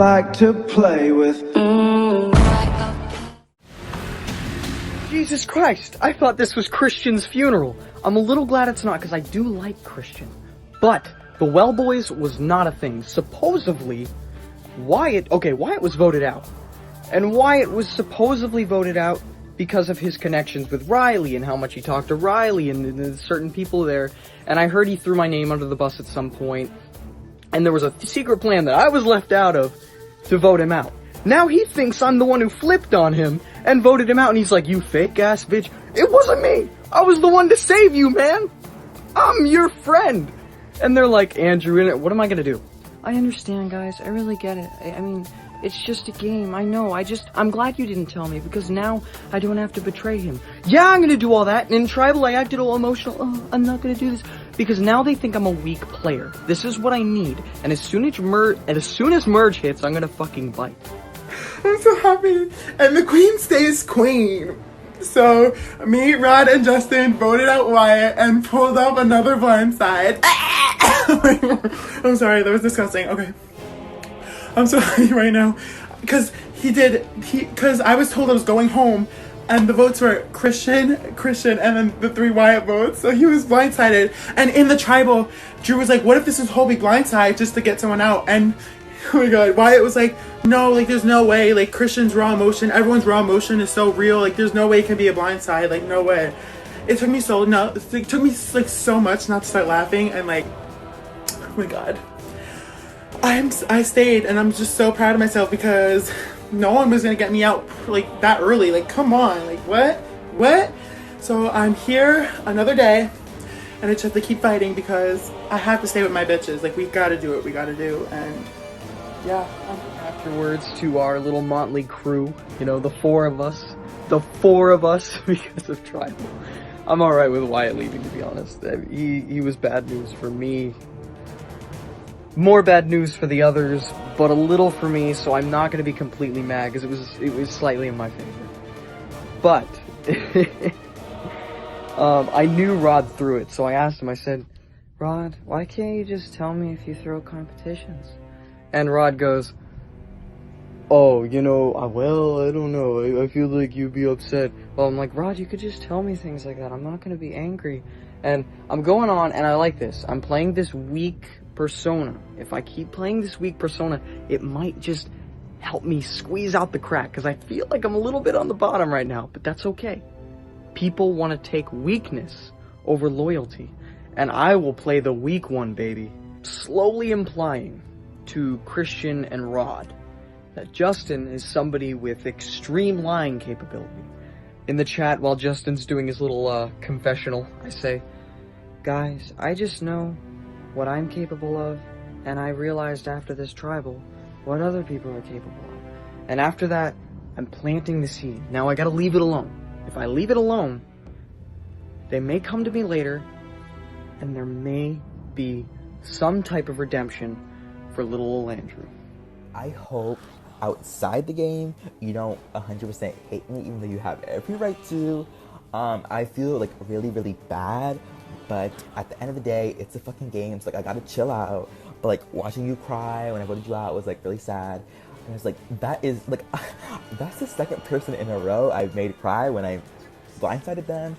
like to play with. Jesus Christ, I thought this was Christian's funeral. I'm a little glad it's not, because I do like Christian. But the Well Boys was not a thing. Supposedly, Wyatt was voted out. And Wyatt was supposedly voted out because of his connections with Riley and how much he talked to Riley and certain people there. And I heard he threw my name under the bus at some point. And there was a secret plan that I was left out of to vote him out. Now he thinks I'm the one who flipped on him and voted him out, and he's like, you fake ass bitch. It wasn't me! I was the one to save you, man! I'm your friend! And they're like, Andrew, what am I gonna do? I understand, guys. I really get it. I mean, it's just a game. I know. I'm glad you didn't tell me, because now I don't have to betray him. Yeah, I'm gonna do all that. And in Tribal, I acted all emotional. Oh, I'm not gonna do this. Because now they think I'm a weak player. This is what I need. And as soon as Merge hits, I'm gonna fucking bite. I'm so happy. And the queen stays queen. So, me, Rod, and Justin voted out Wyatt and pulled up another blind side. I'm sorry, that was disgusting. Okay. I'm so happy right now. Because because I was told I was going home, and the votes were Christian, and then the 3 Wyatt votes. So he was blindsided. And in the Tribal, Drew was like, what if this is whole big blindside just to get someone out? And oh my god, Wyatt was like, no, like, there's no way, like, Christian's raw emotion, everyone's raw emotion is so real, like, there's no way it can be a blindside, like, no way. It took me like so much not to start laughing, and like, oh my god. I stayed, and I'm just so proud of myself, because no one was gonna get me out, like, that early, like, come on, like, what? So I'm here another day, and I just have to keep fighting, because I have to stay with my bitches, like, we gotta do what we gotta do, and yeah. Afterwards to our little motley crew, you know, the four of us, because of Tribal. I'm alright with Wyatt leaving, to be honest. He was bad news for me. More bad news for the others, but a little for me, so I'm not gonna be completely mad, because it was slightly in my favor. But, I knew Rod threw it, so I asked him, I said, Rod, why can't you just tell me if you throw competitions? And Rod goes, oh, you know, well, I don't know, I feel like you'd be upset. Well, I'm like, Rod, you could just tell me things like that, I'm not gonna be angry. And I'm going on, and I like this, I'm playing this weak persona. If I keep playing this weak persona, it might just help me squeeze out the crack, because I feel like I'm a little bit on the bottom right now, but that's okay. People want to take weakness over loyalty, and I will play the weak one, baby. Slowly implying to Christian and Rod that Justin is somebody with extreme lying capability. In the chat, while Justin's doing his little confessional, I say, guys, I just know what I'm capable of, and I realized after this Tribal what other people are capable of. And after that, I'm planting the seed. Now I gotta leave it alone. If I leave it alone, they may come to me later, and there may be some type of redemption for little old Andrew. I hope outside the game you don't 100% hate me, even though you have every right to. I feel like really bad, but at the end of the day, it's a fucking game, so like I gotta chill out. But like watching you cry when I voted you out was like really sad. And it's like, that is like that's the second person in a row I've made cry when I blindsided them,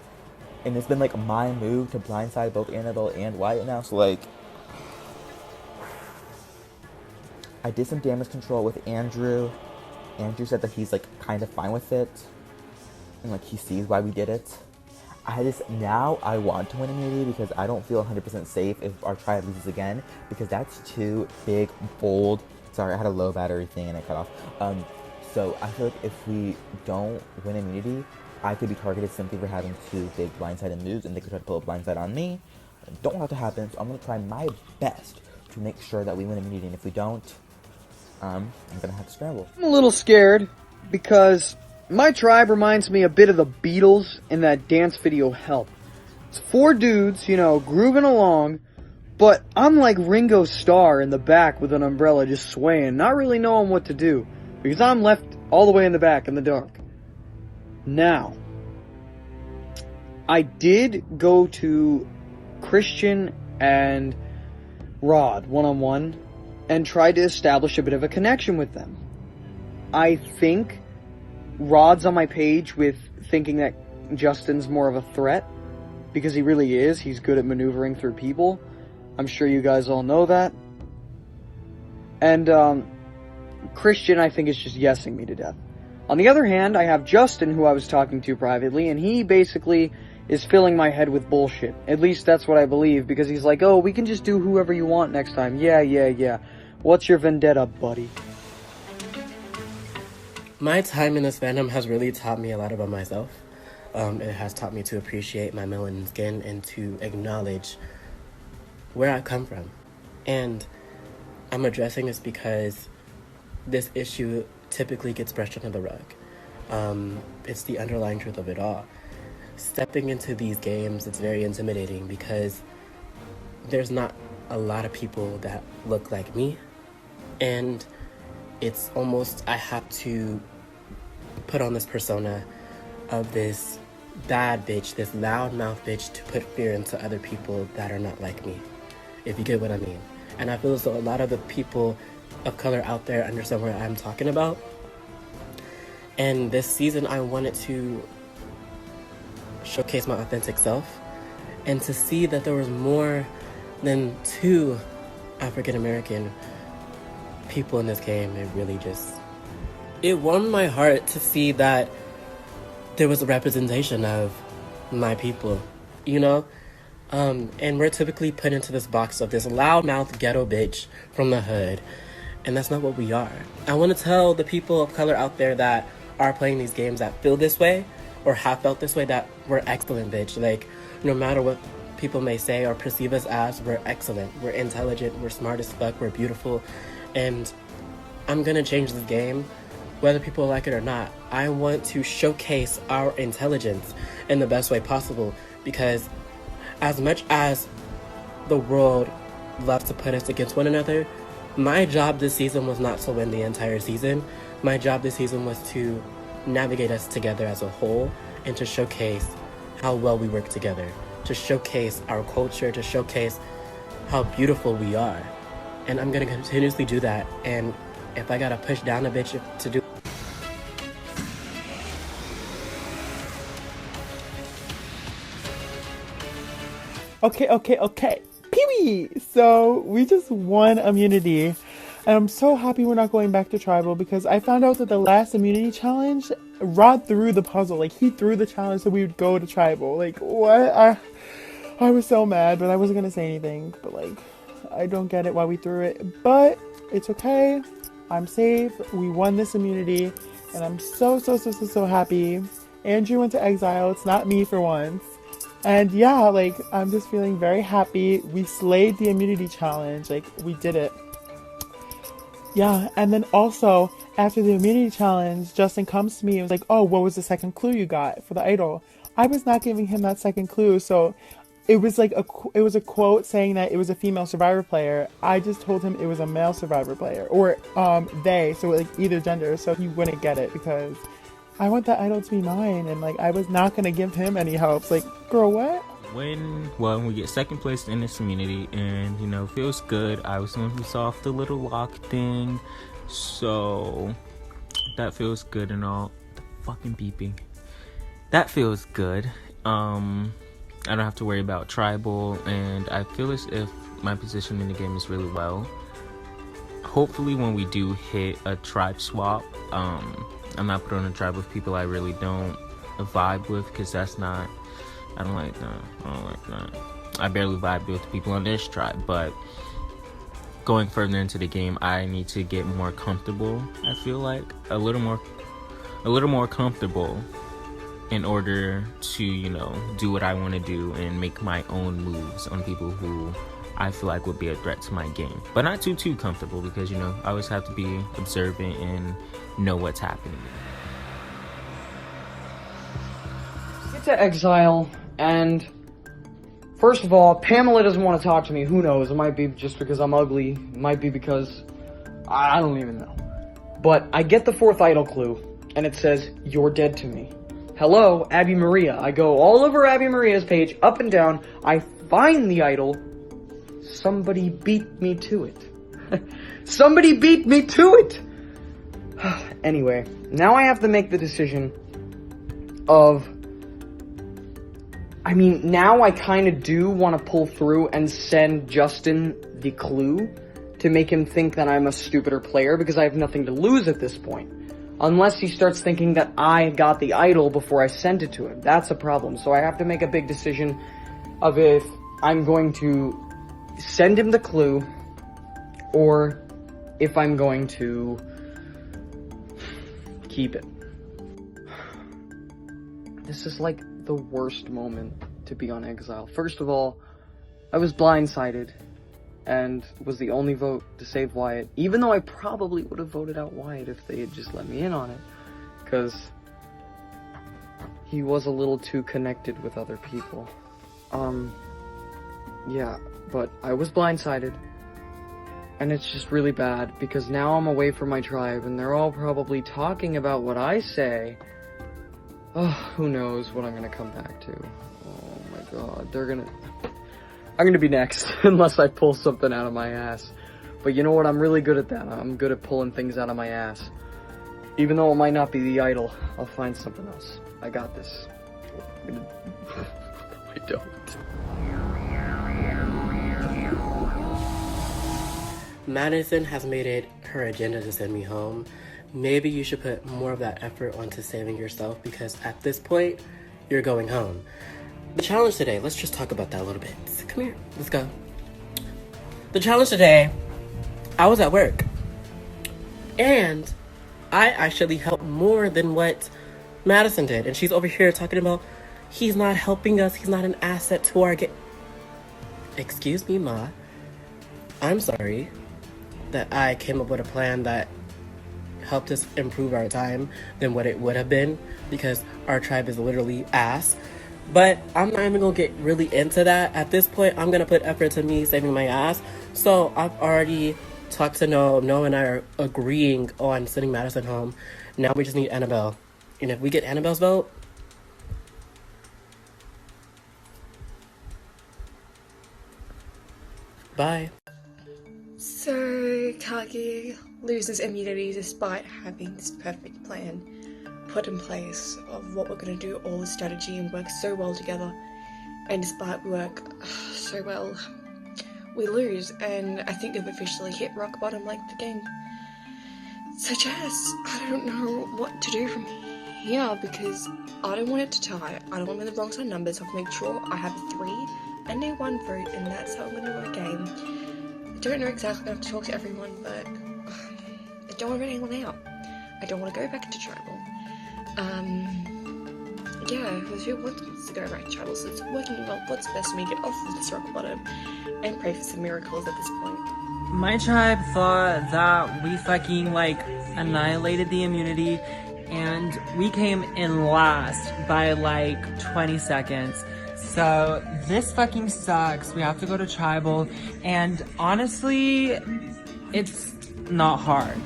and it's been like my move to blindside both Annabelle and Wyatt now. So like, I did some damage control with Andrew. Andrew said that he's like kind of fine with it, and like he sees why we did it. Now I want to win immunity, because I don't feel 100% safe if our tribe loses again, because that's too big, bold. Sorry, I had a low battery thing and it cut off. So I feel like if we don't win immunity, I could be targeted simply for having 2 big blindsided moves, and they could try to pull a blindside on me. I don't want that to happen, so I'm gonna try my best to make sure that we win immunity, and if we don't, I'm gonna have to scramble. I'm a little scared, because my tribe reminds me a bit of the Beatles in that dance video Help. It's 4 dudes, you know, grooving along, but I'm like Ringo Starr in the back with an umbrella just swaying, not really knowing what to do, because I'm left all the way in the back in the dark. Now, I did go to Christian and Rod one-on-one, and tried to establish a bit of a connection with them. I think Rod's on my page with thinking that Justin's more of a threat, because he really is. He's good at maneuvering through people. I'm sure you guys all know that. And Christian, I think, is just yesing me to death. On the other hand, I have Justin, who I was talking to privately, and he basically is filling my head with bullshit. At least that's what I believe, because he's like, oh, we can just do whoever you want next time. Yeah. What's your vendetta, buddy? My time in this fandom has really taught me a lot about myself. It has taught me to appreciate my melanin skin and to acknowledge where I come from. And I'm addressing this because this issue typically gets brushed under the rug. It's the underlying truth of it all. Stepping into these games, it's very intimidating because there's not a lot of people that look like me. And it's almost, I have to put on this persona of this bad bitch, this loudmouth bitch, to put fear into other people that are not like me, if you get what I mean. And I feel as though a lot of the people of color out there understand what I'm talking about. And this season, I wanted to showcase my authentic self and to see that there was more than 2 African American people in this game. It warmed my heart to see that there was a representation of my people, you know? And we're typically put into this box of this loudmouth ghetto bitch from the hood, and that's not what we are. I want to tell the people of color out there that are playing these games that feel this way or have felt this way that we're excellent, bitch. Like, no matter what people may say or perceive us as, we're excellent, we're intelligent, we're smart as fuck, we're beautiful, and I'm gonna change this game whether people like it or not. I want to showcase our intelligence in the best way possible, because as much as the world loves to put us against one another, my job this season was not to win the entire season. My job this season was to navigate us together as a whole and to showcase how well we work together, to showcase our culture, to showcase how beautiful we are. And I'm gonna continuously do that. And if I gotta push down a bitch to do. Okay. Pee-wee! So, we just won immunity. And I'm so happy we're not going back to tribal, because I found out that the last immunity challenge, Rod threw the puzzle. Like, he threw the challenge so we would go to tribal. Like, what? I was so mad, but I wasn't gonna say anything. But, like, I don't get it why we threw it. But, it's okay. I'm safe. We won this immunity. And I'm so happy. Andrew went to exile. It's not me for once. And yeah, like, I'm just feeling very happy. We slayed the immunity challenge. Like, we did it. Yeah, and then also, after the immunity challenge, Justin comes to me and was like, oh, what was the second clue you got for the idol? I was not giving him that second clue, so it was like it was a quote saying that it was a female Survivor player. I just told him it was a male Survivor player, or they, so like either gender, so he wouldn't get it, because I want that idol to be mine, and like I was not gonna give him any help. Like, girl, what? When we get second place in this community, and you know, feels good. I was the one who saw off the little lock thing, so that feels good and all. The fucking beeping. That feels good. I don't have to worry about tribal, and I feel as if my position in the game is really well. Hopefully when we do hit a tribe swap, I'm not put on a tribe with people I really don't vibe with, because that's not, I don't like that. I barely vibe with people on this tribe, but going further into the game, I need to get more comfortable. I feel like a little more comfortable in order to, you know, do what I want to do and make my own moves on people who I feel like would be a threat to my game. But not too comfortable, because, you know, I always have to be observant and know what's happening. Get to exile, and first of all, Pamela doesn't want to talk to me. Who knows? It might be just because I'm ugly. It might be because I don't even know. But I get the 4th idol clue, and it says, "You're dead to me." Hello, Abby Maria. I go all over Abby Maria's page, up and down. I find the idol. Somebody beat me to it. Somebody beat me to it! Anyway, now I have to make the decision of... I mean, now I kind of do want to pull through and send Justin the clue to make him think that I'm a stupider player, because I have nothing to lose at this point. Unless he starts thinking that I got the idol before I sent it to him. That's a problem. So I have to make a big decision of if I'm going to send him the clue, or if I'm going to keep it. This is like the worst moment to be on Exile. First of all, I was blindsided and was the only vote to save Wyatt, even though I probably would have voted out Wyatt if they had just let me in on it, because he was a little too connected with other people. Yeah, but I was blindsided, and it's just really bad, because now I'm away from my tribe, and they're all probably talking about what I say. Oh, who knows what I'm gonna come back to. Oh my god, I'm gonna be next, unless I pull something out of my ass. But you know what, I'm really good at that. I'm good at pulling things out of my ass. Even though it might not be the idol, I'll find something else. I got this. I don't. Madison has made it her agenda to send me home. Maybe you should put more of that effort onto saving yourself, because at this point, you're going home. The challenge today, let's just talk about that a little bit. Come here, let's go. The challenge today, I was at work. And I actually helped more than what Madison did. And she's over here talking about, he's not helping us, he's not an asset to our game. Excuse me, Ma. I'm sorry that I came up with a plan that helped us improve our time than what it would have been, because our tribe is literally ass. But I'm not even gonna get really into that. At this point, I'm gonna put effort to me saving my ass. So I've already talked to Noah. Noah and I are agreeing on sending Madison home. Now we just need Annabelle. And if we get Annabelle's vote, bye. So, Kagi loses immunity despite having this perfect plan put in place of what we're going to do, all the strategy, and work so well together. And despite we work so well, we lose, and I think we've officially hit rock bottom like the game. So Jess, I don't know what to do from here, because I don't want it to tie. I don't want to be the wrong side numbers. So I have to make sure I have 3 and a 1 vote, and that's how I'm going to win a game. I don't know exactly, I have to talk to everyone, but I don't want to run anyone out. I don't want to go back into tribal. Yeah, who wants to go back to tribal? So it's working well. What's best for me? Get off of this rock bottom and pray for some miracles at this point. My tribe thought that we fucking annihilated the immunity, and we came in last by 20 seconds. So this fucking sucks. We have to go to tribal, and honestly, it's not hard.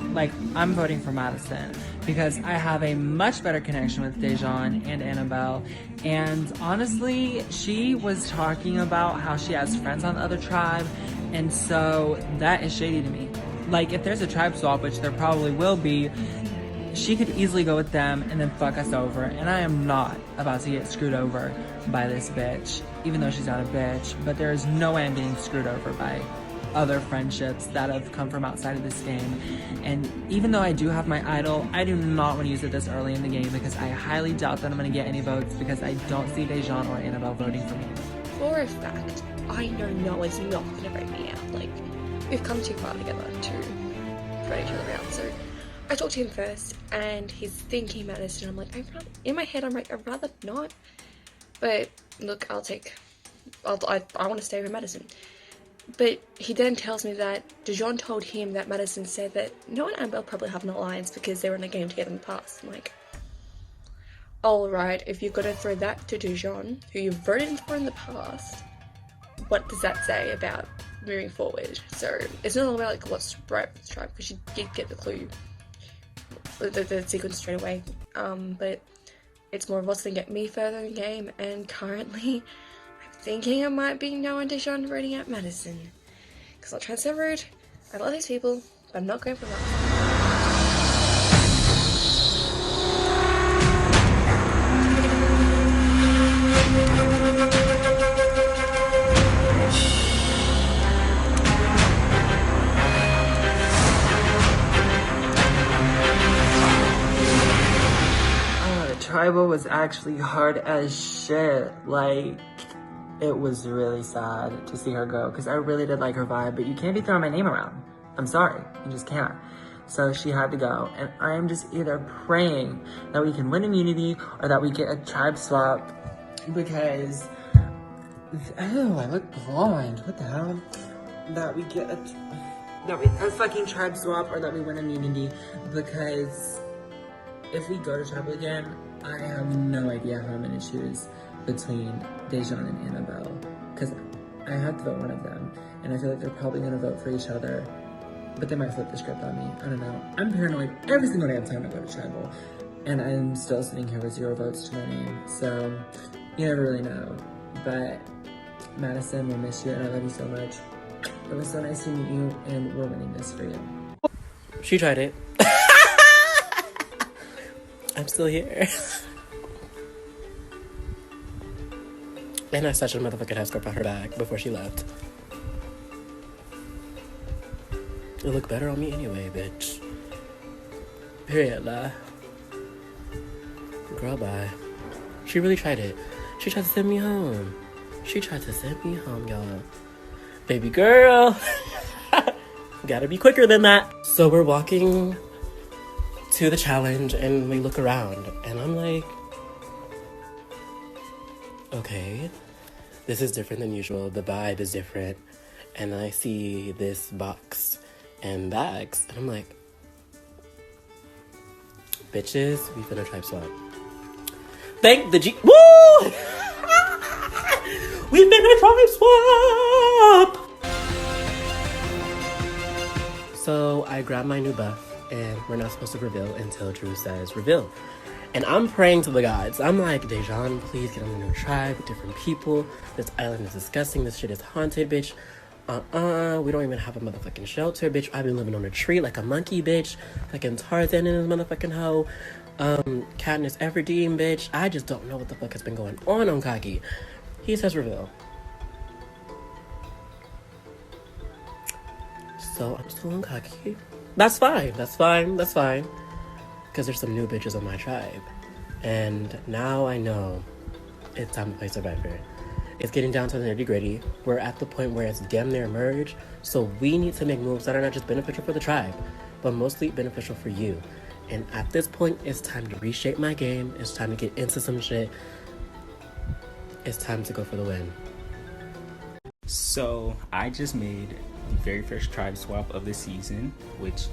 I'm voting for Madison because I have a much better connection with Dejan and Annabelle, and honestly, she was talking about how she has friends on the other tribe, and so that is shady to me. If there's a tribe swap, which there probably will be, she could easily go with them and then fuck us over, and I am not about to get screwed over by this bitch, even though she's not a bitch, but there is no way I'm getting screwed over by other friendships that have come from outside of this game. And even though I do have my idol, I do not want to use it this early in the game, because I highly doubt that I'm going to get any votes, because I don't see Dejan or Annabelle voting for me. For a fact, I know Noah's not going to vote me out. We've come too far together to vote each other out. So I talked to him first, and he's thinking Madison. I'm in my head, I'm I'd rather not. But look, I want to stay with Madison. But he then tells me that Dejan told him that Madison said that Noah and Annabelle probably have an alliance because they were in a game together in the past. I'm alright, if you're gonna throw that to Dejan, who you voted for in the past, what does that say about moving forward? So it's not all about what's right for the tribe, because you did get the clue, the sequence straight away. But it's more of what's gonna get me further in game, and currently thinking it might be Noah and Dejan voting out Madison. Because I'll try to route, I love these people, but I'm not going for that. Tribal was actually hard as shit. Like, it was really sad to see her go because I really did like her vibe, but you can't be throwing my name around. I'm sorry, you just can't. So she had to go, and I am just either praying that we can win immunity or that we get a tribe swap because, oh, I look blind. What the hell? That we get a fucking tribe swap or that we win immunity because if we go to tribal again, I have no idea how I'm gonna choose between Dejan and Annabelle because I have to vote one of them, and I feel like they're probably gonna vote for each other, but they might flip the script on me. I don't know. I'm paranoid every single day of time I go to tribal, and I'm still sitting here with 0 votes to my name, so you never really know. But Madison, we'll miss you, and I love you so much. It was so nice to meet you, and we're winning this for you. She tried it. I'm still here. And I such a motherfucking headscarf on her back before she left. It looked better on me anyway, bitch. Period, lah. Girl, bye. She really tried it. She tried to send me home. She tried to send me home, y'all. Baby girl. Gotta be quicker than that. So we're walking to the challenge and we look around and I'm like, okay, this is different than usual. The vibe is different. And I see this box and bags and I'm like, bitches, we finna tribe swap. Thank the G. Woo! We finna tribe swap! So I grabbed my new buff and we're not supposed to reveal until Drew says reveal. And I'm praying to the gods. I'm like, Dejan, please get on a new tribe with different people. This island is disgusting. This shit is haunted, bitch. We don't even have a motherfucking shelter, bitch. I've been living on a tree like a monkey, bitch. Fucking Tarzan in his motherfucking hoe. Katniss Everdeen, bitch. I just don't know what the fuck has been going on Kagi. He says reveal. So I'm still on Kagi. That's fine. That's fine. That's fine. Because there's some new bitches on my tribe. And now I know it's time to play Survivor. It's getting down to the nitty-gritty. We're at the point where it's damn near merge. So we need to make moves that are not just beneficial for the tribe, but mostly beneficial for you. And at this point, it's time to reshape my game. It's time to get into some shit. It's time to go for the win. So I just made the very first tribe swap of the season, which,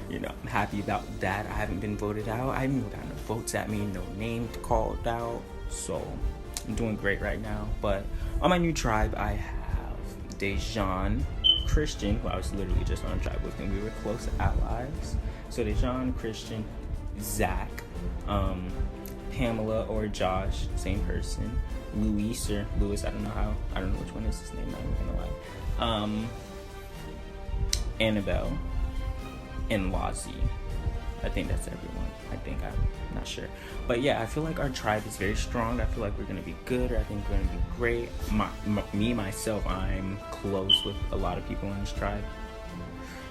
you know, I'm happy about that. I haven't been voted out. I haven't gotten no votes at me, no name called out. So I'm doing great right now. But on my new tribe, I have Dejan, Christian, who I was literally just on a tribe with, and we were close allies. So Dejan, Christian, Zach, Pamela or Josh, same person. Luis or Lewis, I don't know which one is his name, I'm not gonna lie. Annabelle and Lozzie. I think that's everyone. I'm not sure. But yeah, I feel like our tribe is very strong. I feel like we're gonna be good. I think we're gonna be great. Myself, I'm close with a lot of people in this tribe.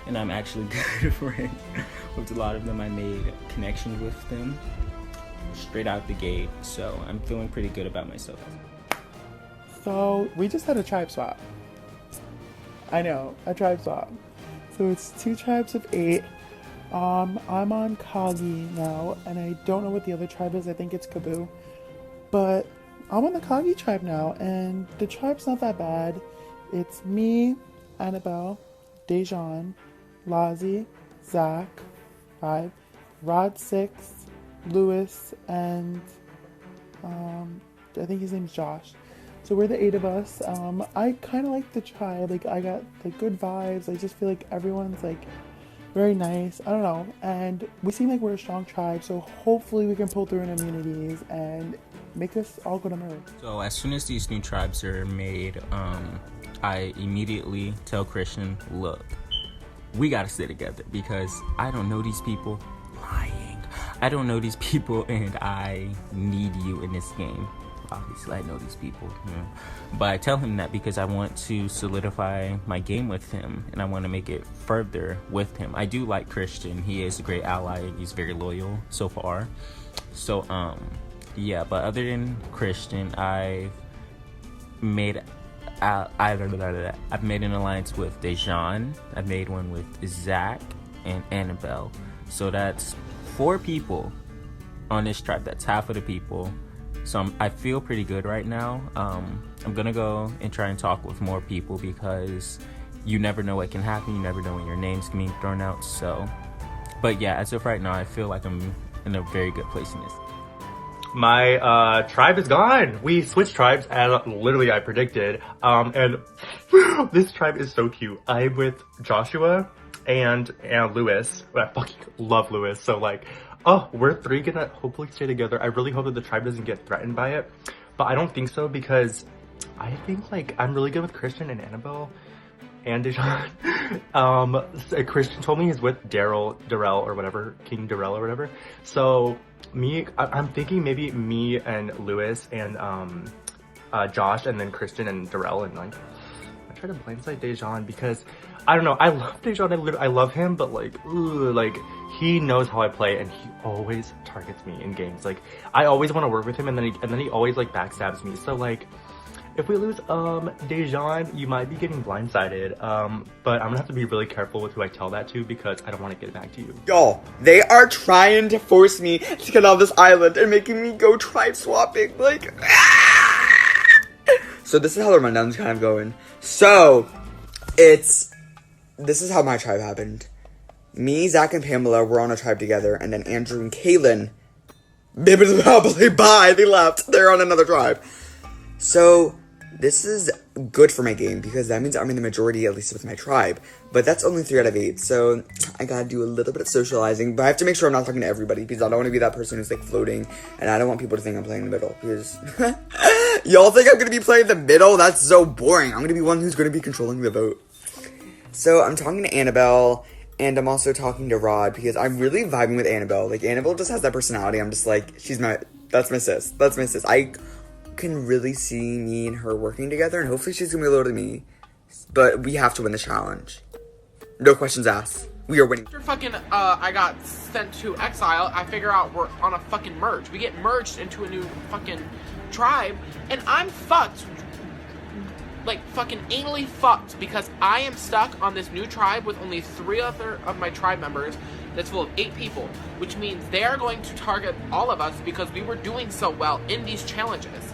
And I'm actually good friends with a lot of them. I made connections with them straight out the gate, so I'm feeling pretty good about myself. So we just had a tribe swap. I know, a tribe swap. So it's 2 tribes of 8. I'm on Kagi now, and I don't know what the other tribe is. I think it's Kaboo. But I'm on the Kagi tribe now, and the tribe's not that bad. It's me, Annabelle, Dejan, Lozzie, Zach, 5, Rod 6, Lewis, and I think his name's Josh. So we're the 8 of us. I kind of like the tribe. Like, I got like good vibes. I just feel like everyone's like very nice. I don't know. And we seem like we're a strong tribe. So hopefully we can pull through in immunities and make us all go to merge. So as soon as these new tribes are made, I immediately tell Christian, look, we gotta stay together because I don't know these people. Lying. I don't know these people and I need you in this game. Obviously, I know these people, you know. But I tell him that because I want to solidify my game with him and I want to make it further with him. I do like Christian. He is a great ally and he's very loyal so far. So, yeah, but other than Christian, I've made an alliance with Dejan. I've made one with Zach and Annabelle. So that's 4 people on this tribe. That's half of the people. So I feel pretty good right now. I'm gonna go and try and talk with more people because you never know what can happen. You never know when your name's gonna be thrown out. So, but yeah, as of right now, I feel like I'm in a very good place in this. My tribe is gone. We switched tribes as literally I predicted. And this tribe is so cute. I'm with Joshua and Lewis. I fucking love Lewis. So like, oh, we're 3 gonna hopefully stay together. I really hope that the tribe doesn't get threatened by it. But I don't think so because I think like I'm really good with Christian and Annabelle and Dejan. Christian told me he's with Darrell or whatever, King Darrell or whatever. So I'm thinking maybe me and Lewis and Josh and then Christian and Darrell and like I try to blindside Dejan because I don't know, I love Dejan, I love him, but like, like he knows how I play and he always targets me in games. Like I always want to work with him and then he always like backstabs me. So like if we lose Dejan, you might be getting blindsided. But I'm gonna have to be really careful with who I tell that to because I don't want to get it back to you. Y'all, they are trying to force me to get off this island and making me go tribe swapping. Like, so this is how the rundown's kind of going. So, this is how my tribe happened. Me, Zach, and Pamela were on a tribe together, and then Andrew and Kaylin, bye, they left. They're on another tribe. So, this is good for my game, because that means I'm in the majority, at least with my tribe. But that's only 3 out of 8, so I gotta do a little bit of socializing. But I have to make sure I'm not talking to everybody, because I don't want to be that person who's, like, floating. And I don't want people to think I'm playing in the middle, because... Y'all think I'm gonna be playing the middle? That's so boring. I'm gonna be one who's gonna be controlling the vote. So, I'm talking to Annabelle, and I'm also talking to Rod, because I'm really vibing with Annabelle. Like, Annabelle just has that personality. I'm just like, that's my sis. That's my sis. I can really see me and her working together, and hopefully she's gonna be loyal to me. But we have to win the challenge. No questions asked. We are winning. After fucking, I got sent to exile, I figure out we're on a fucking merge. We get merged into a new fucking tribe, and I'm fucked. Like, fucking anally fucked, because I am stuck on this new tribe with only 3 other of my tribe members that's full of 8 people, which means they are going to target all of us because we were doing so well in these challenges.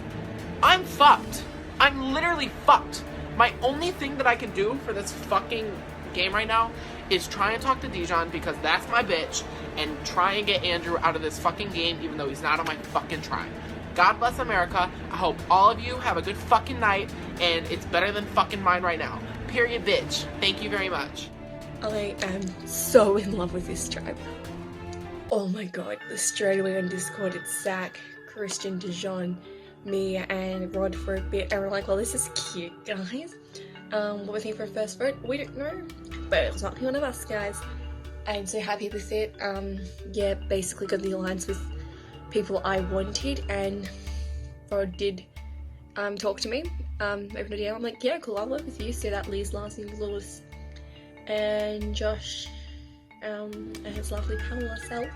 I'm fucked. I'm literally fucked. My only thing that I can do for this fucking game right now is try and talk to Dejan because that's my bitch, and try and get Andrew out of this fucking game even though he's not on my fucking tribe. God bless America. I hope all of you have a good fucking night, and it's better than fucking mine right now. Period, bitch. Thank you very much. I am so in love with this tribe. Oh my god, straight away on Discord it's Zach, Christian, Dejan, me and Rod for a bit, and we're like, well, this is cute, guys. What we think for first vote, we don't know, but it's not one of us, guys. I'm so happy with it. Yeah, basically got the alliance with people I wanted, and Rod did talk to me, open a DM. I'm like, yeah, cool, I'll work with you. So that leaves Lewis and Josh, and his lovely Pamela self.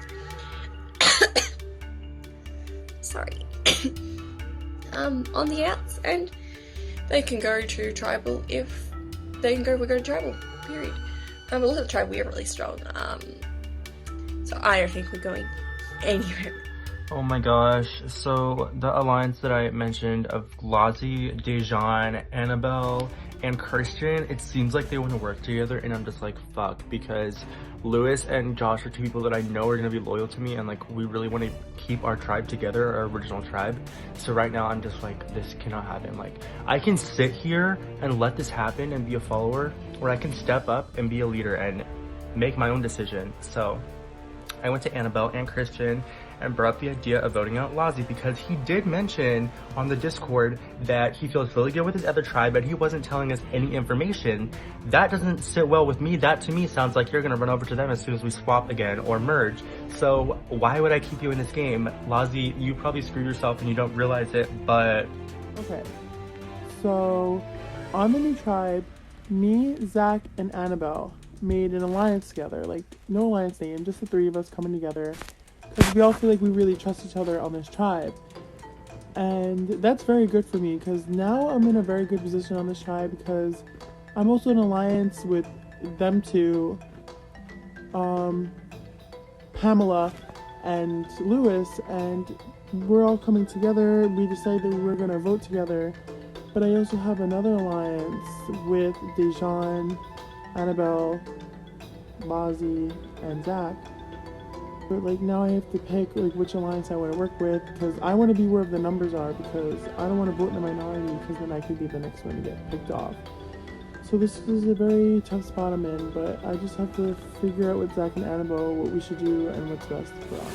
Sorry. On the outs, and they can go to tribal if they can go. We go to tribal. Period. But look at the tribe. We are really strong. So I don't think we're going anywhere. Oh my gosh, so the alliance that I mentioned of Glazi, Dejan, Annabelle, and Christian, it seems like they want to work together, and I'm just like, fuck, because Lewis and Josh are 2 people that I know are going to be loyal to me, and like, we really want to keep our tribe together, our original tribe. So right now, I'm just like, this cannot happen. Like, I can sit here and let this happen and be a follower, or I can step up and be a leader and make my own decision. So I went to Annabelle and Christian, and brought up the idea of voting out Lazi, because he did mention on the Discord that he feels really good with his other tribe, but he wasn't telling us any information. That doesn't sit well with me. That to me sounds like you're gonna run over to them as soon as we swap again or merge. So why would I keep you in this game? Lazi, you probably screwed yourself and you don't realize it, but... Okay, so on the new tribe, me, Zach, and Annabelle made an alliance together. Like, no alliance name, just the three of us coming together, because we all feel like we really trust each other on this tribe. And that's very good for me, because now I'm in a very good position on this tribe, because I'm also in alliance with them two, Pamela and Lewis, and we're all coming together. We decided that we were going to vote together. But I also have another alliance with Dejan, Annabelle, Lazi, and Zach. But like now I have to pick like which alliance I want to work with, because I want to be where the numbers are, because I don't want to vote in the minority, because then I could be the next one to get picked off. So this is a very tough spot I'm in, but I just have to figure out with Zach and Annabelle what we should do and what's best for us.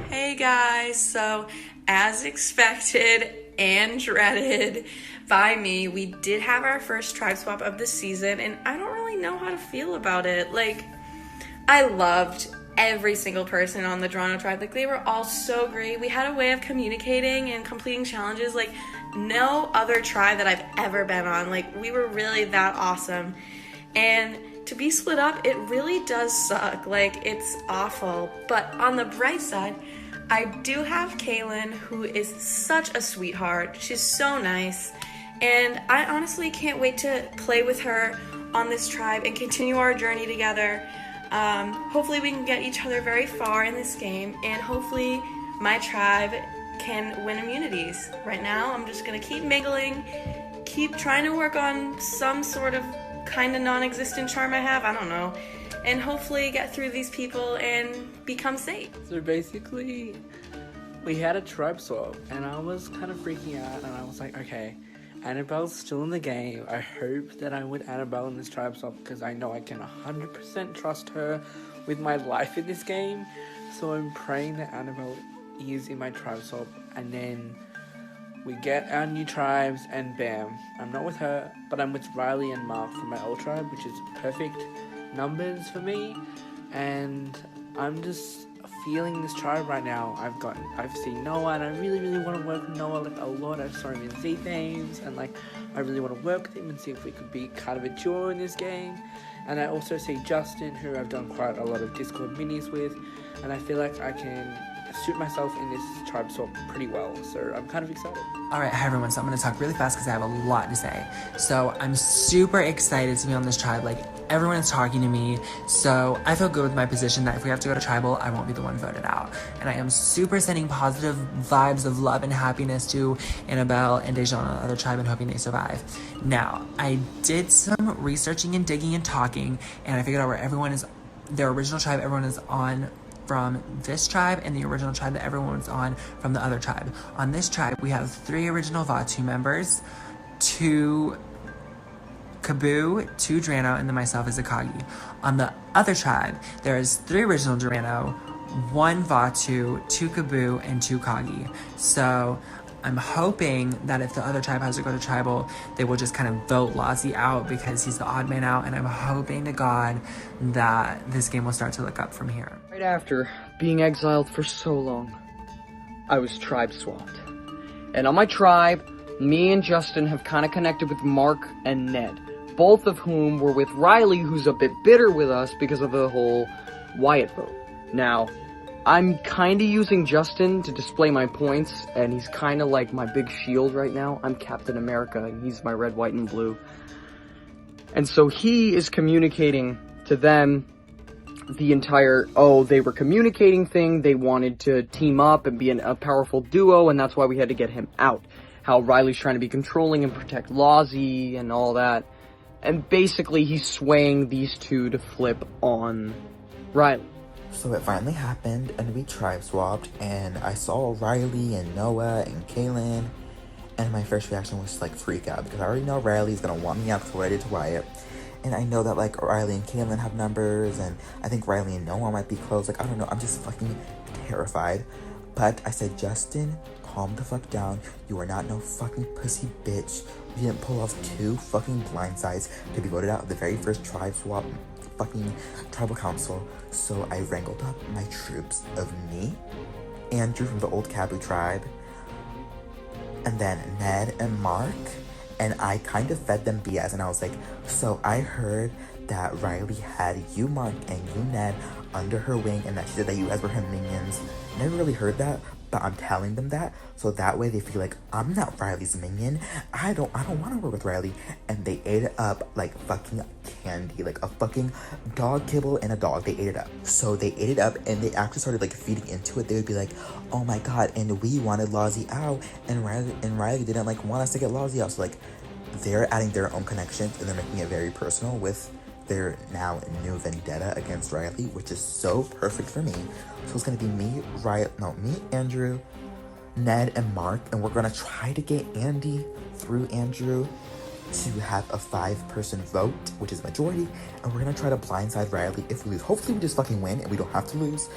Hey guys, so as expected and dreaded by me, we did have our first tribe swap of the season, and I don't really know how to feel about it. Like, I loved every single person on the Toronto tribe. Like, they were all so great. We had a way of communicating and completing challenges like no other tribe that I've ever been on. Like, we were really that awesome. And to be split up, it really does suck. Like, it's awful. But on the bright side, I do have Kaylin, who is such a sweetheart. She's so nice. And I honestly can't wait to play with her on this tribe and continue our journey together. Hopefully we can get each other very far in this game, and hopefully my tribe can win immunities. Right now, I'm just gonna keep mingling, keep trying to work on some sort of kind of non-existent charm I have, I don't know, and hopefully get through these people and become safe. So basically, we had a tribe swap, and I was kind of freaking out, and I was like, okay, Annabelle's still in the game. I hope that I'm with Annabelle in this tribe swap, because I know I can 100% trust her with my life in this game. So I'm praying that Annabelle is in my tribe swap, and then we get our new tribes, and bam, I'm not with her, but I'm with Riley and Mark from my old tribe, which is perfect numbers for me. And I'm just feeling this tribe right now. I've seen Noah, and I really want to work with Noah like a lot. I saw him in Z Games, and like I really want to work with him and see if we could be kind of a duo in this game. And I also see Justin, who I've done quite a lot of Discord minis with, and I feel like I can suit myself in this tribe swap pretty well, so I'm kind of excited. Alright, hi everyone, so I'm going to talk really fast because I have a lot to say. So I'm super excited to be on this tribe. Like, everyone is talking to me, so I feel good with my position that if we have to go to tribal, I won't be the one voted out. And I am super sending positive vibes of love and happiness to Annabelle and Dejan on the other tribe, and hoping they survive. Now, I did some researching and digging and talking, and I figured out where everyone is, their original tribe, everyone is on from this tribe, and the original tribe that everyone was on from the other tribe. On this tribe, we have 3 original Vatu members, 2 Kaboo, 2 Drano, and then myself as Akagi. On the other tribe, there is 3 original Drano, 1 Vatu, 2 Kaboo, and 2 Kagi. So I'm hoping that if the other tribe has to go to tribal, they will just kind of vote Lazi out because he's the odd man out, and I'm hoping to God that this game will start to look up from here. Right after being exiled for so long, I was tribe swapped. And on my tribe, me and Justin have kind of connected with Mark and Ned, both of whom were with Riley, who's a bit bitter with us because of the whole Wyatt vote. Now, I'm kind of using Justin to display my points, and he's kind of like my big shield right now. I'm Captain America, and he's my red, white, and blue. And so he is communicating to them the entire, they were communicating thing. They wanted to team up and be a powerful duo, and that's why we had to get him out. How Riley's trying to be controlling and protect Lazi and all that. And basically, he's swaying these two to flip on Riley. So it finally happened, and we tribe swapped, and I saw Riley and Noah and Kaylin, and my first reaction was like freak out, because I already know Riley's gonna want me out before I did to Wyatt, And I know that, like, Riley and Kaylin have numbers, and I think Riley and Noah might be close. Like, I don't know. I'm just fucking terrified. But I said, Justin, calm the fuck down. You are not no fucking pussy bitch. You didn't pull off 2 fucking blindsides to be voted out of the very first tribe swap fucking tribal council. So I wrangled up my troops of me, Andrew from the old Kabu tribe, and then Ned and Mark. And I kind of fed them BS, and I was like, so I heard that Riley had you, Mark, and you, Ned, under her wing, and that she said that you guys were her minions. Never really heard that, but I'm telling them that, so that way they feel like I'm not Riley's minion. I don't want to work with Riley. And they ate it up like fucking candy, like a fucking dog kibble and a dog. They ate it up. So they ate it up, and they actually started like feeding into it. They would be like, oh my god, and we wanted Lozzie out, and Riley didn't like want us to get Lozzie out. So like they're adding their own connections, and they're making it very personal with their now new vendetta against Riley, which is so perfect for me. So it's gonna be me, Andrew, Ned, and Mark, and we're gonna try to get Andy through Andrew to have a 5-person vote, which is majority, and we're gonna try to blindside Riley if we lose. Hopefully we just fucking win and we don't have to lose.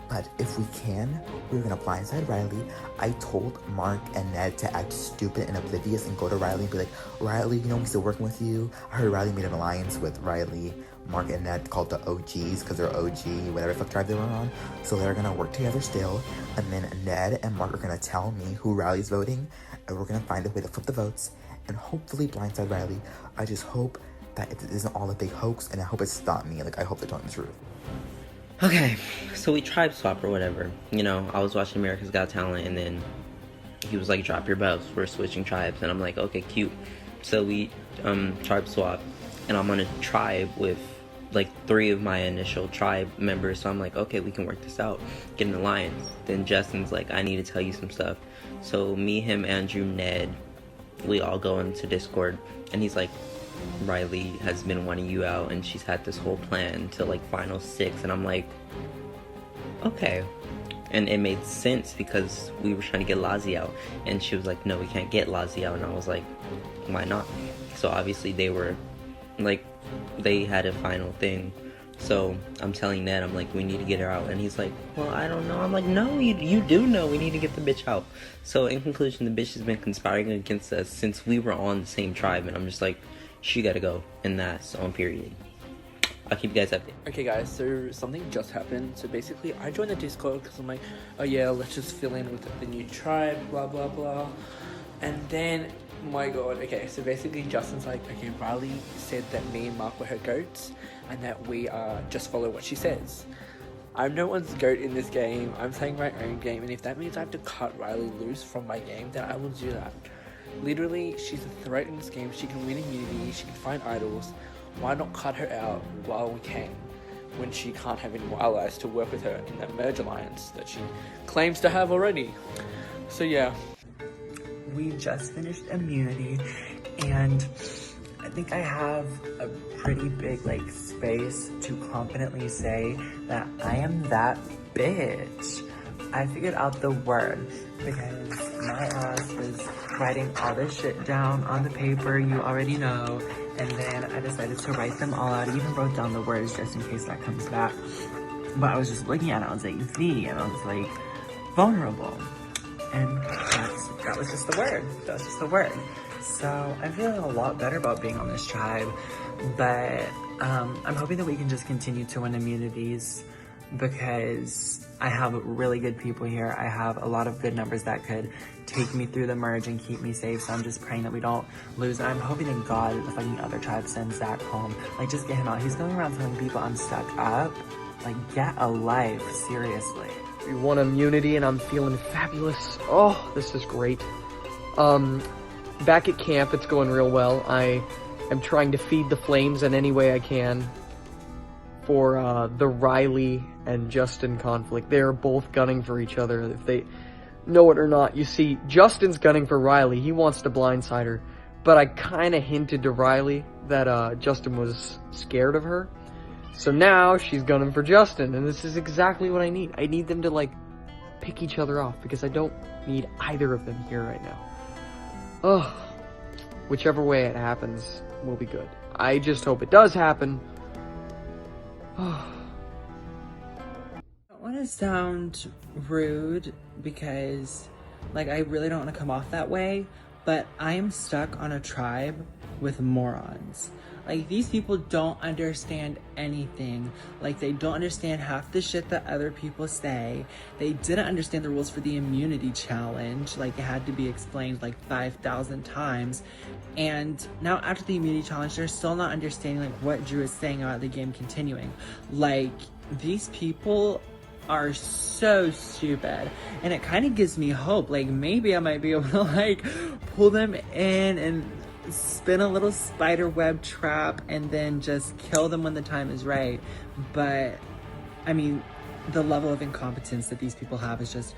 But if we can, we're gonna blindside Riley. I told Mark and Ned to act stupid and oblivious and go to Riley and be like, Riley, you know, we're still working with you. I heard Riley made an alliance with Riley, Mark, and Ned called the OGs because they're OG, whatever fuck tribe they were on. So they're gonna work together still. And then Ned and Mark are gonna tell me who Riley's voting, and we're gonna find a way to flip the votes and hopefully blindside Riley. I just hope that it isn't all a big hoax, and I hope it's not me. Like, I hope they're telling the truth. Okay, so we tribe swap or whatever. You know, I was watching America's Got Talent, and then he was like, drop your bells, we're switching tribes. And I'm like, okay, cute. So we tribe swap, and I'm on a tribe with like 3 of my initial tribe members. So I'm like, okay, we can work this out, get an alliance. Then Justin's like, I need to tell you some stuff. So me, him, Andrew, Ned, we all go into Discord, and he's like, Riley has been wanting you out, and she's had this whole plan to like final 6. And I'm like, okay. And it made sense because we were trying to get Lozzie out, and she was like, no, we can't get Lozzie out. And I was like, why not? So obviously they were like, they had a final thing. So I'm telling Ned, I'm like, we need to get her out. And he's like, well, I don't know. I'm like, no, you do know. We need to get the bitch out. So in conclusion, the bitch has been conspiring against us since we were on the same tribe. And I'm just like, she gotta go. And that's on period. I'll keep you guys updated. Okay guys, so something just happened. So basically I joined the Discord because I'm like, oh yeah, let's just fill in with the new tribe, blah blah blah. And then, my god, okay, so basically Justin's like, okay, Riley said that me and Mark were her goats, and that we just follow what she says. I'm no one's goat in this game. I'm playing my own game, and if that means I have to cut Riley loose from my game, then I will do that. Literally, she's a threat in this game. She can win immunity, she can find idols. Why not cut her out while we can, when she can't have any more allies to work with her in that merge alliance that she claims to have already? So yeah. We just finished immunity, and I think I have a pretty big like space to confidently say that I am that bitch. I figured out the word because my ass was writing all this shit down on the paper, you already know, and then I decided to write them all out. I even wrote down the words just in case that comes back. But I was just looking at it, I was like, V, and I was like, vulnerable. And that was just the word. That was just the word. So I'm feeling a lot better about being on this tribe, but I'm hoping that we can just continue to win immunities because I have really good people here. I have a lot of good numbers that could take me through the merge and keep me safe, so I'm just praying that we don't lose. And I'm hoping to God that the fucking other tribe sends Zach home. Like, just get him out. He's going around telling people I'm stuck up. Like, get a life, seriously. We won immunity and I'm feeling fabulous. Oh, this is great. Back at camp, it's going real well. I am trying to feed the flames in any way I can for the Riley and Justin conflict. They're both gunning for each other, if they know it or not. You see, Justin's gunning for Riley. He wants to blindside her. But I kind of hinted to Riley that Justin was scared of her. So now she's gunning for Justin, and this is exactly what I need. I need them to, like, pick each other off, because I don't need either of them here right now. Ugh. Whichever way it happens will be good. I just hope it does happen. I don't want to sound rude because, like, I really don't want to come off that way, but I am stuck on a tribe with morons. Like, these people don't understand anything. Like, they don't understand half the shit that other people say. They didn't understand the rules for the immunity challenge. Like, it had to be explained like 5,000 times. And now after the immunity challenge, they're still not understanding like what Drew is saying about the game continuing. Like, these people are so stupid, and it kind of gives me hope. Like, maybe I might be able to like pull them in and spin a little spider web trap and then just kill them when the time is right. But I mean, the level of incompetence that these people have is just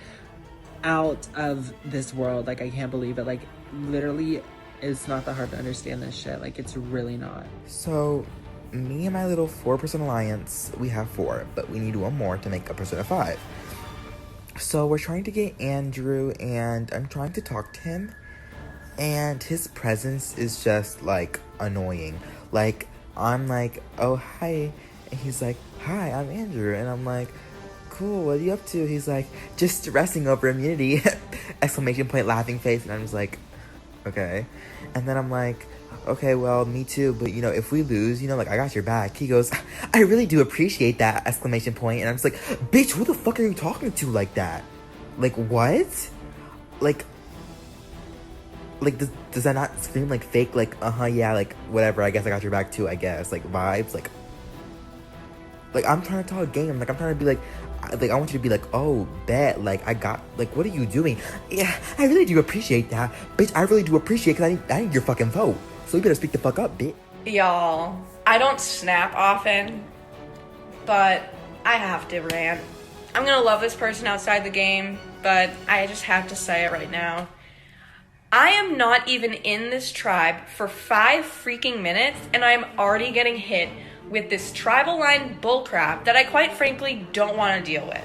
out of this world. Like, I can't believe it. Like, literally, it's not that hard to understand this shit. Like, it's really not. So, me and my little 4-person alliance, we have 4, but we need 1 more to make a person of 5. So we're trying to get Andrew, and I'm trying to talk to him, and his presence is just, like, annoying. Like, I'm like, oh, hi, and he's like, hi, I'm Andrew, and I'm like, cool, what are you up to? He's like, just stressing over immunity, exclamation point, laughing face, and I'm just like, okay. And then I'm like, okay, well, me too, but, you know, if we lose, you know, like, I got your back. He goes, I really do appreciate that, exclamation point, and I'm just like, bitch, who the fuck are you talking to like that? Like, what? Like, does that not scream, like, fake, like, yeah, like, whatever, I guess I got your back too, I guess, like, vibes, like, I'm trying to talk a game, like, I'm trying to be like, I want you to be like, oh, bet, like, I got, like, what are you doing? Yeah, I really do appreciate that, bitch, I really do appreciate it, because I need your fucking vote, so you better speak the fuck up, bitch. Y'all, I don't snap often, but I have to rant. I'm gonna love this person outside the game, but I just have to say it right now. I am not even in this tribe for 5 freaking minutes, and I'm already getting hit with this tribal line bullcrap that I quite frankly don't want to deal with.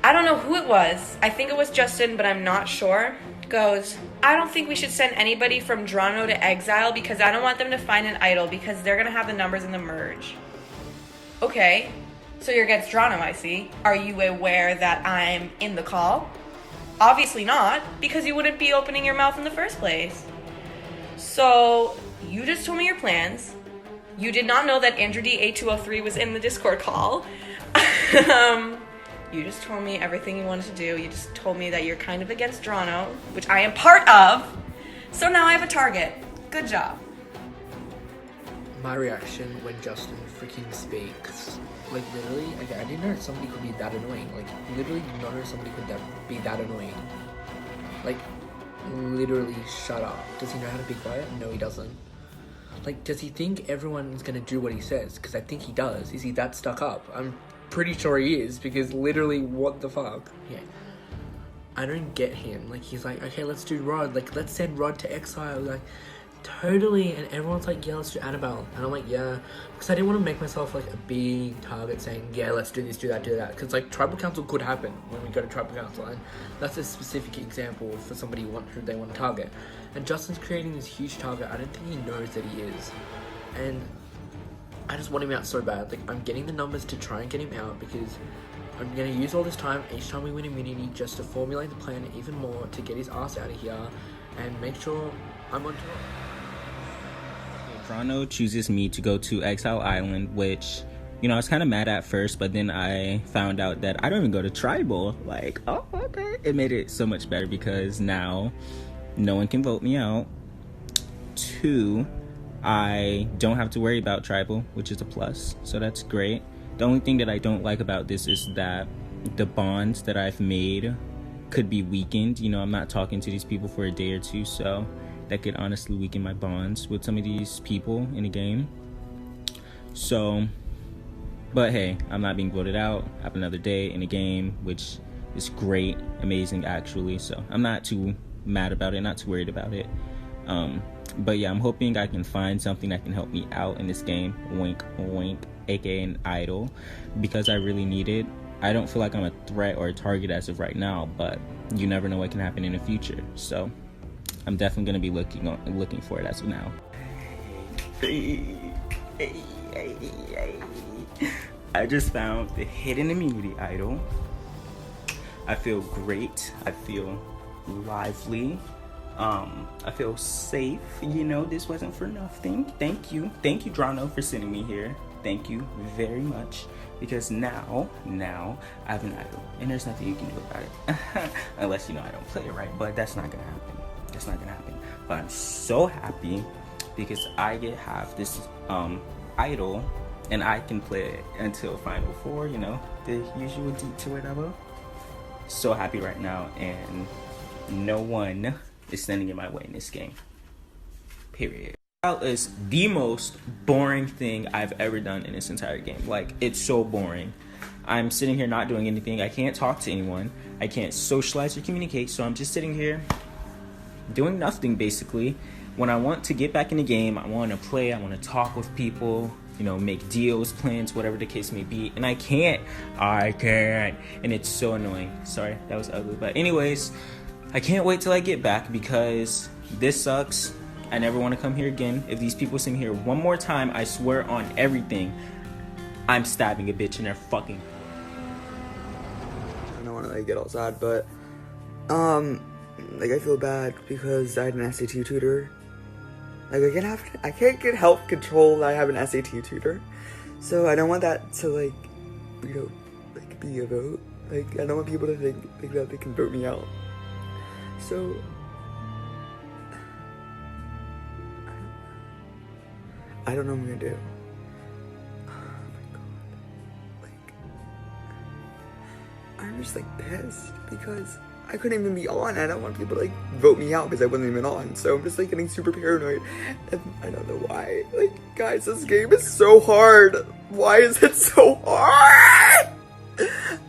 I don't know who it was. I think it was Justin, but I'm not sure. Goes, I don't think we should send anybody from Drano to exile because I don't want them to find an idol because they're gonna have the numbers in the merge. Okay, so you're against Drano, I see. Are you aware that I'm in the call? Obviously not, because you wouldn't be opening your mouth in the first place. So, you just told me your plans. You did not know that Andrew D8203 was in the Discord call. You just told me everything you wanted to do. You just told me that you're kind of against Drano, which I am part of. So now I have a target. Good job. My reaction when Justin freaking speaks, like, literally, like, I didn't know somebody could be that annoying. Like, literally did not know somebody could be that annoying. Like, literally, shut up. Does he know how to be quiet? No, he doesn't. Like, does he think everyone's gonna do what he says? Because I think he does. Is he that stuck up? I'm pretty sure he is, because literally, what the fuck? Yeah. I don't get him. Like, he's like, okay, let's do Rod. Like, let's send Rod to exile. Like, totally. And everyone's like, yeah, let's do Annabelle. And I'm like, yeah. Because I didn't want to make myself, like, a big target saying, yeah, let's do this, do that, do that. Because, like, Tribal Council could happen when we go to Tribal Council. And that's a specific example for somebody who they want to target. And Justin's creating this huge target. I don't think he knows that he is. And I just want him out so bad. Like, I'm getting the numbers to try and get him out because I'm going to use all this time, each time we win immunity, just to formulate the plan even more to get his ass out of here and make sure I'm on top. Drano chooses me to go to Exile Island, which, you know, I was kind of mad at first, but then I found out that I don't even go to Tribal. Like, oh, okay. It made it so much better because now no one can vote me out. 2, I don't have to worry about Tribal, which is a plus, so that's great. The only thing that I don't like about this is that the bonds that I've made could be weakened. You know, I'm not talking to these people for a day or 2, so that could honestly weaken my bonds with some of these people in the game. So, but hey, I'm not being voted out. I have another day in the game, which is great, amazing actually. So I'm not too mad about it, not too worried about it. But yeah, I'm hoping I can find something that can help me out in this game. Wink, wink, aka an idol, because I really need it. I don't feel like I'm a threat or a target as of right now, but you never know what can happen in the future. So I'm definitely going to be looking for it as of now. I just found the hidden immunity idol. I feel great. I feel lively. I feel safe. You know, this wasn't for nothing. Thank you, Drano, for sending me here. Thank you very much. Because now I have an idol, and there's nothing you can do about it. Unless, you know, I don't play it right, but that's not gonna happen. But I'm so happy because I get have this idol, and I can play it until Final Four, you know, the usual to whatever. So happy right now, and no one is standing in my way in this game. Period. That is the most boring thing I've ever done in this entire game. Like, it's so boring. I'm sitting here not doing anything. I can't talk to anyone. I can't socialize or communicate, so I'm just sitting here doing nothing, basically. When I want to get back in the game, I want to play, I want to talk with people, you know, make deals, plans, whatever the case may be, and I can't, and it's so annoying. Sorry, that was ugly, but anyways, I can't wait till I get back because this sucks. I never want to come here again. If these people see me here one more time, I swear on everything, I'm stabbing a bitch in their fucking... I don't want to, like, get all sad, but, like, I feel bad because I had an SAT tutor. Like, I can't get help control that I have an SAT tutor. So I don't want that to, like, you know, like, be a vote. Like, I don't want people to think that they can vote me out. So... I don't know what I'm gonna do. Oh my god. Like, I'm just, like, pissed because I couldn't even be on. I don't want people to, like, vote me out because I wasn't even on. So I'm just, like, getting super paranoid. And I don't know why. Like, guys, this game is so hard. Why is it so hard?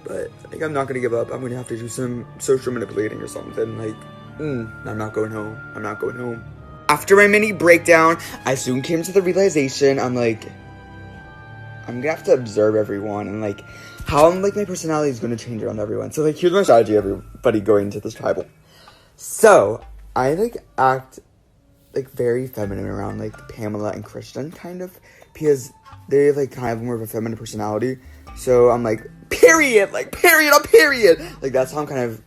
But, like, I'm not gonna give up. I'm gonna have to do some social manipulating or something. Like, I'm not going home. I'm not going home. After my mini breakdown, I soon came to the realization, I'm like, I'm gonna have to observe everyone and, like, how, like, my personality is gonna change around everyone. So, like, here's my strategy, everybody going into this tribal. So, I, like, act, like, very feminine around, like, Pamela and Christian, kind of, because they have, like, kind of more of a feminine personality. So, I'm like, period, like, period on period. Like, that's how I'm kind of,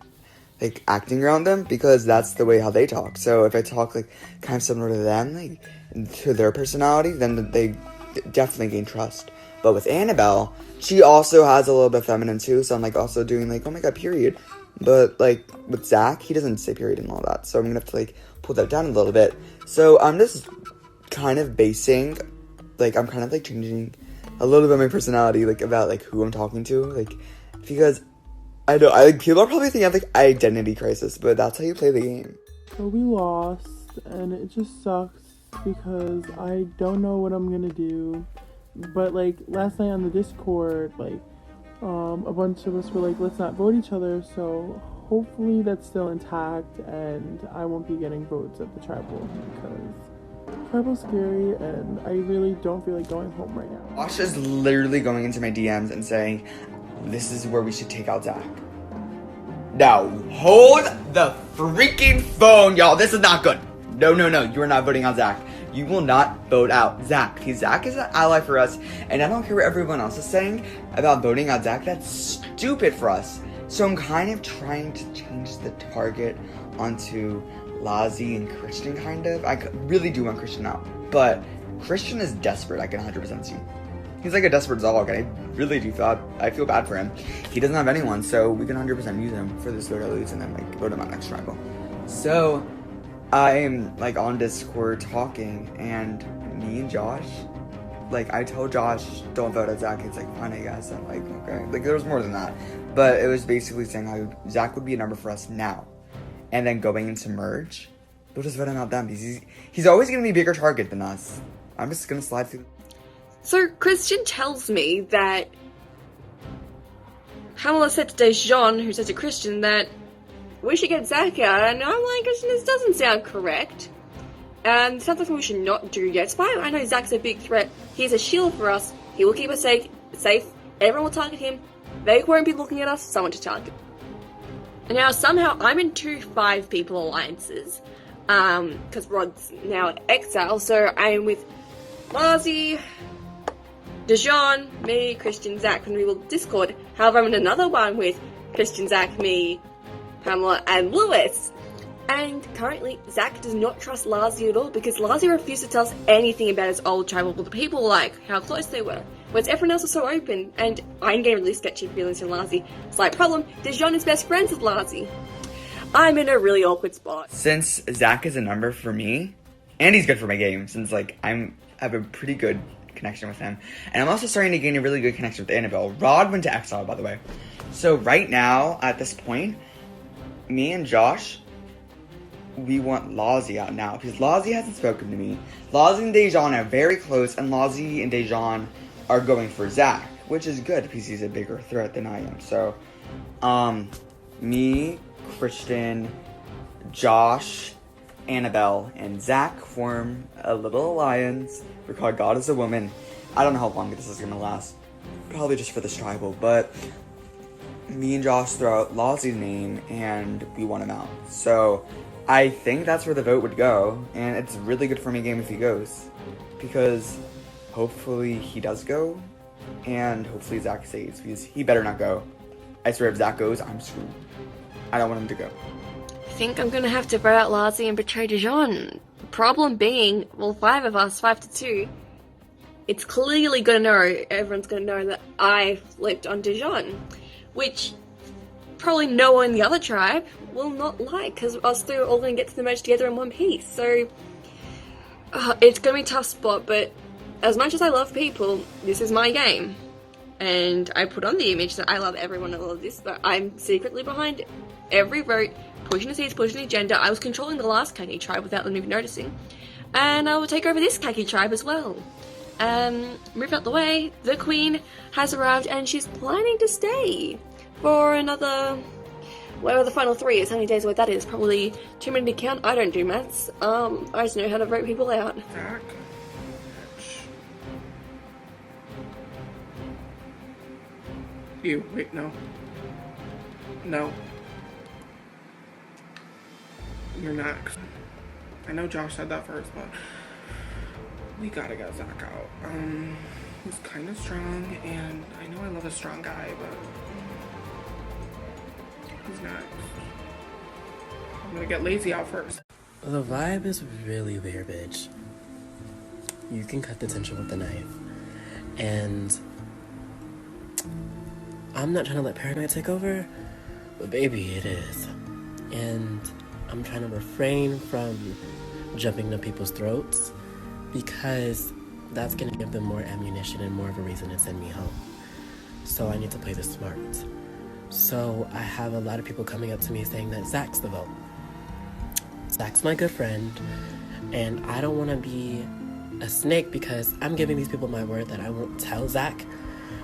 like, acting around them, because that's the way how they talk. So if I talk, like, kind of similar to them, like, to their personality, then they definitely gain trust. But with Annabelle, she also has a little bit feminine too, so I'm, like, also doing, like, oh my god, period. But, like, with Zach, he doesn't say period and all that, so I'm gonna have to, like, pull that down a little bit. So I'm just kind of basing, like, I'm kind of, like, changing a little bit of my personality, like, about, like, who I'm talking to, like, because I know, like, people are probably thinking I have, like, identity crisis, but that's how you play the game. So we lost, and it just sucks because I don't know what I'm gonna do. But, like, last night on the Discord, like, a bunch of us were like, let's not vote each other, so hopefully that's still intact, and I won't be getting votes at the tribal, because tribal's scary, and I really don't feel like going home right now. Josh is literally going into my DMs and saying, this is where we should take out Zach. Now, hold the freaking phone, y'all. This is not good. No. You are not voting out Zach. You will not vote out Zach. Because Zach is an ally for us. And I don't care what everyone else is saying about voting out Zach. That's stupid for us. So I'm kind of trying to change the target onto Lazi and Christian, kind of. I really do want Christian out. But Christian is desperate, I can 100% see. He's like a desperate dog, and I really do I feel bad for him. He doesn't have anyone, so we can 100% use him for this vote at least, and then, like, vote him out next tribal. So, I'm, like, on Discord talking, and me and Josh, like, I told Josh, don't vote at Zach. It's like, fine, I guess. I'm like, okay. Like, there was more than that. But it was basically saying how Zach would be a number for us now. And then going into merge, we'll just vote him out then, because he's always going to be a bigger target than us. I'm just going to slide through. So Christian tells me that Pamela said to Dejan, who said to Christian, that we should get Zach out, and I'm like, Christian, this doesn't sound correct. And it sounds like we should not do yet. Despite I know Zach's a big threat, he's a shield for us, he will keep us safe, everyone will target him, they won't be looking at us, someone to target. And now somehow I'm in 2 5-people alliances, because Rod's now at Exile, so I am with Marzi, Dijon, me, Christian, Zach from the Real Discord. However, I'm in another one with Christian, Zach, me, Pamela, and Lewis. And currently, Zach does not trust Lazi at all because Lazi refused to tell us anything about his old tribal people, like how close they were. Whereas everyone else was so open, and I'm getting really sketchy feelings from Lazi. Slight problem, Dijon is best friends with Lazi. I'm in a really awkward spot. Since Zach is a number for me, and he's good for my game, since like I have a pretty good connection with him, and I'm also starting to gain a really good connection with Annabelle. Rod went to exile, by the way. So right now, at this point, me and Josh, we want Lazi out now, because Lazi hasn't spoken to me. Lazi and Dejan are very close, and Lazi and Dejan are going for Zach, which is good, because he's a bigger threat than I am. So, me, Christian, Josh, Annabelle, and Zach form a little alliance. We're called God is a Woman. I don't know how long this is gonna last. Probably just for this tribal, but me and Josh throw out Lazi's name, and we want him out. So, I think that's where the vote would go, and it's really good for my game if he goes, because hopefully he does go, and hopefully Zach stays, because he better not go. I swear if Zach goes, I'm screwed. I don't want him to go. I think I'm gonna have to vote out Lazi and betray Dijon. Problem being, well, 5 of us, 5 to 2, it's clearly everyone's gonna know that I flipped on Dijon, which probably no one in the other tribe will not like, because us three are all gonna get to the merge together in one piece. So, it's gonna be a tough spot, but as much as I love people, this is my game. And I put on the image that I love everyone and all of this, but I'm secretly behind every vote, pushing the seeds, pushing the agenda. I was controlling the last Khaki tribe without them even noticing. And I will take over this Khaki tribe as well. Move out the way, the Queen has arrived and she's planning to stay for another, whatever the final 3 is, how many days away that is, probably too many to count. I don't do maths. I just know how to vote people out. You, wait, no. No. You're next. I know Josh said that first, but we gotta get Zach out. He's kind of strong, and I know I love a strong guy, but he's next. I'm gonna get Lazy out first. The vibe is really weird, bitch. You can cut the tension with a knife. And I'm not trying to let paranoia take over, but baby, it is. And I'm trying to refrain from jumping down people's throats because that's gonna give them more ammunition and more of a reason to send me home. So I need to play this smart. So I have a lot of people coming up to me saying that Zach's the vote. Zach's my good friend, and I don't want to be a snake because I'm giving these people my word that I won't tell Zach.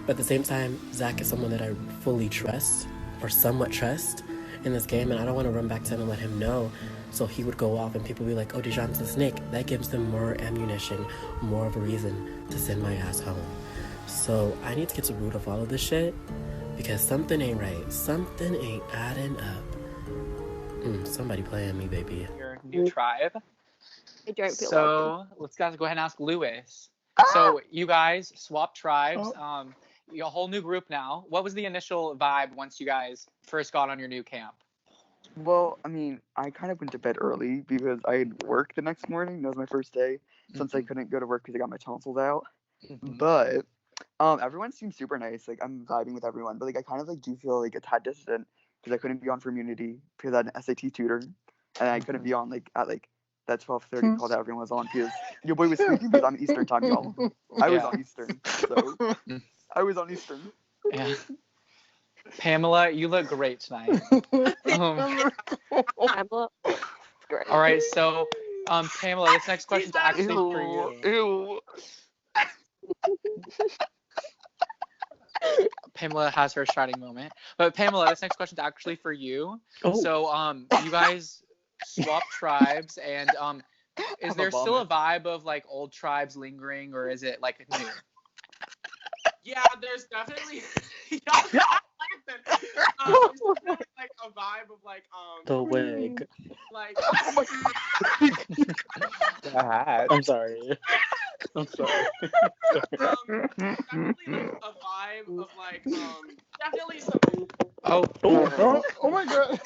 But at the same time, Zach is someone that I fully trust, or somewhat trust, in this game, and I don't want to run back to him and let him know, so he would go off and people would be like, oh, Dijon's the snake. That gives them more ammunition, more of a reason to send my ass home. So I need to get to the root of all of this shit, because something ain't right. Something ain't adding up. Somebody playing me, baby. Your new tribe. I don't feel So let's guys go ahead and ask Lewis. So you guys swapped tribes. You're a whole new group now. What was the initial vibe once you guys first got on your new camp? Well, I mean, I kind of went to bed early because I had work the next morning. That was my first day, since I couldn't go to work because I got my tonsils out. But everyone seemed super nice. Like, I'm vibing with everyone, but like I kind of like do feel like a tad distant because I couldn't be on for Immunity because I had an SAT tutor, and I couldn't be on like at like that 12:30 call that everyone was on because your boy was sleeping because I'm Eastern time, y'all. I was on Eastern, so I was on Eastern. Yeah. Pamela, you look great tonight. Pamela, great. All right, so Pamela, this next question is actually for you. Pamela has her shining moment, but Pamela, this next question is actually for you. So you guys swapped tribes, and is there still a vibe of like old tribes lingering, or is it like new? Yeah, there's definitely there's definitely like a vibe of like The wig. like I'm sorry. I'm sorry. Definitely like a vibe of like definitely some. Oh my god.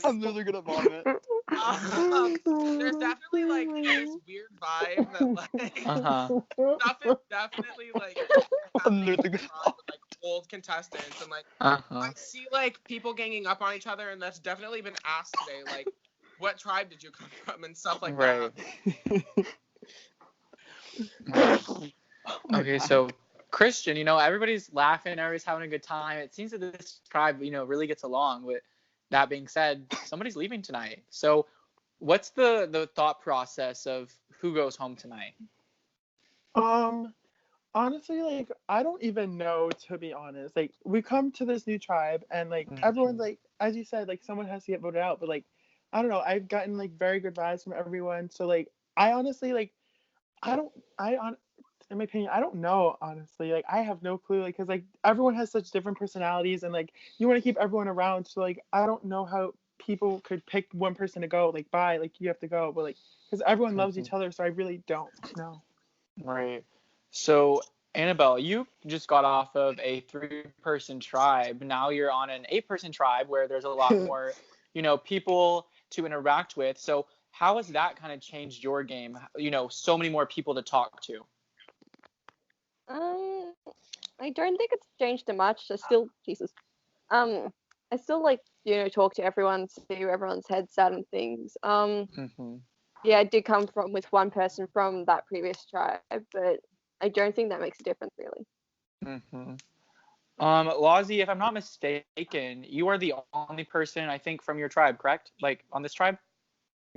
I'm literally gonna vomit. There's definitely like this weird vibe that like stuff is definitely like happening with like old contestants and like I see like people ganging up on each other and that's definitely been asked today like what tribe did you come from and stuff like that. Okay, so Christian, you know, everybody's laughing, everybody's having a good time. It seems that this tribe, you know, really gets along. With that being said, somebody's leaving tonight. So what's the thought process of who goes home tonight? Honestly, like, I don't even know, to be honest. Like, we come to this new tribe, and, like, everyone's, like, as you said, like, someone has to get voted out. But, like, I don't know. I've gotten, like, very good vibes from everyone. So, like, I honestly, like, in my opinion, I don't know, honestly. Like, I have no clue. Like, because, like, everyone has such different personalities, and, like, you want to keep everyone around. So, like, I don't know how people could pick one person to go. Like, bye. Like, you have to go. But, like, because everyone loves each other, so I really don't know. Right. So, Annabelle, you just got off of a 3-person tribe. Now you're on an 8-person tribe where there's a lot more, you know, people to interact with. So, how has that kind of changed your game? You know, so many more people to talk to. I don't think it's changed too much. I still like, you know, talk to everyone, see where everyone's head's at and things. Yeah, I did come from with one person from that previous tribe, but I don't think that makes a difference really. Lozzie, if I'm not mistaken, you are the only person I think from your tribe, correct? Like on this tribe?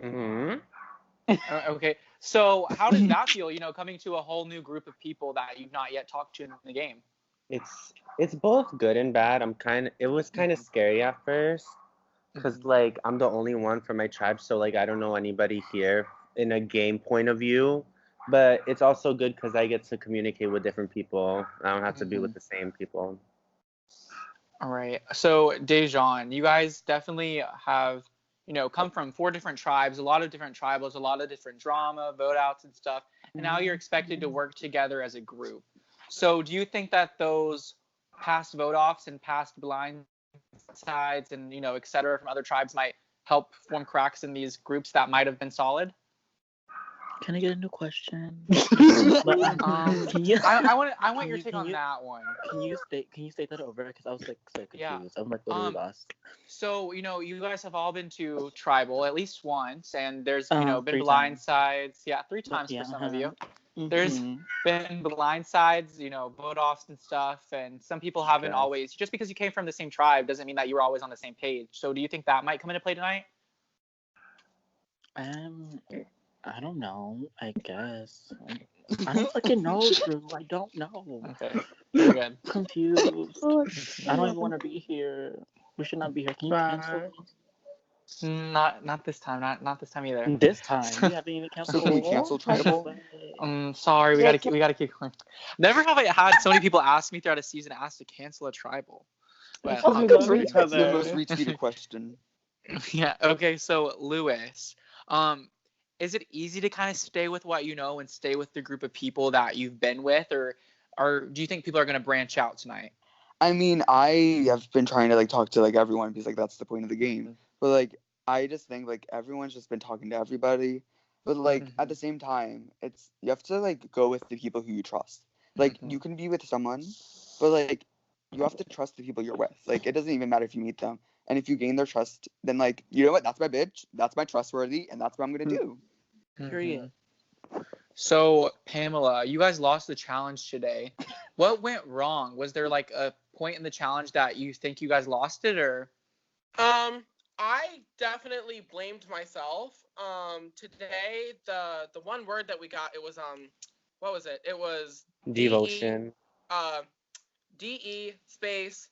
Okay. So how does that feel, you know, coming to a whole new group of people that you've not yet talked to in the game? It's both good and bad. It was kind of scary at first because like I'm the only one from my tribe, so like I don't know anybody here in a game point of view. But it's also good because I get to communicate with different people. I don't have to be with the same people. All right. So Dejan, you guys definitely have, you know, come from 4 different tribes, a lot of different tribals, a lot of different drama, vote outs and stuff. And now you're expected to work together as a group. So do you think that those past vote offs and past blind sides and, you know, et cetera from other tribes might help form cracks in these groups that might have been solid? Can I get a new question? I want your take on that one. Can you state that over? Because I was like so confused. Yeah. I'm like literally lost. So, you know, you guys have all been to tribal at least once, and there's, you know, been 3 blind times. sides. Yeah, 3 times for some of you. There's been blind sides, you know, vote offs and stuff, and some people haven't always. Just because you came from the same tribe doesn't mean that you were always on the same page. So, do you think that might come into play tonight? I don't know. I guess. I don't fucking know, Drew. I don't know. Okay. You're good. Confused. I don't even want to be here. We should not be here. Can you cancel? Not this time. Not this time either. This time. You haven't even canceled. So can we cancel tribal? Sorry. We gotta keep going. Never have I had so many people ask me throughout a season asked to cancel a tribal. But That's the most retweeted question. Yeah. Okay. So Lewis, is it easy to kind of stay with what you know and stay with the group of people that you've been with, or do you think people are going to branch out tonight? I mean, I have been trying to like talk to like everyone because like that's the point of the game. But like I just think like everyone's just been talking to everybody. But like at the same time, you have to like go with the people who you trust. Like you can be with someone, but like you have to trust the people you're with. Like it doesn't even matter if you meet them. And if you gain their trust, then like, you know what, that's my bitch, that's my trustworthy, and that's what I'm gonna do. Period. So Pamela, you guys lost the challenge today. What went wrong? Was there like a point in the challenge that you think you guys lost it, or? I definitely blamed myself. Today the one word that we got, it was what was it? It was Devotion. DE space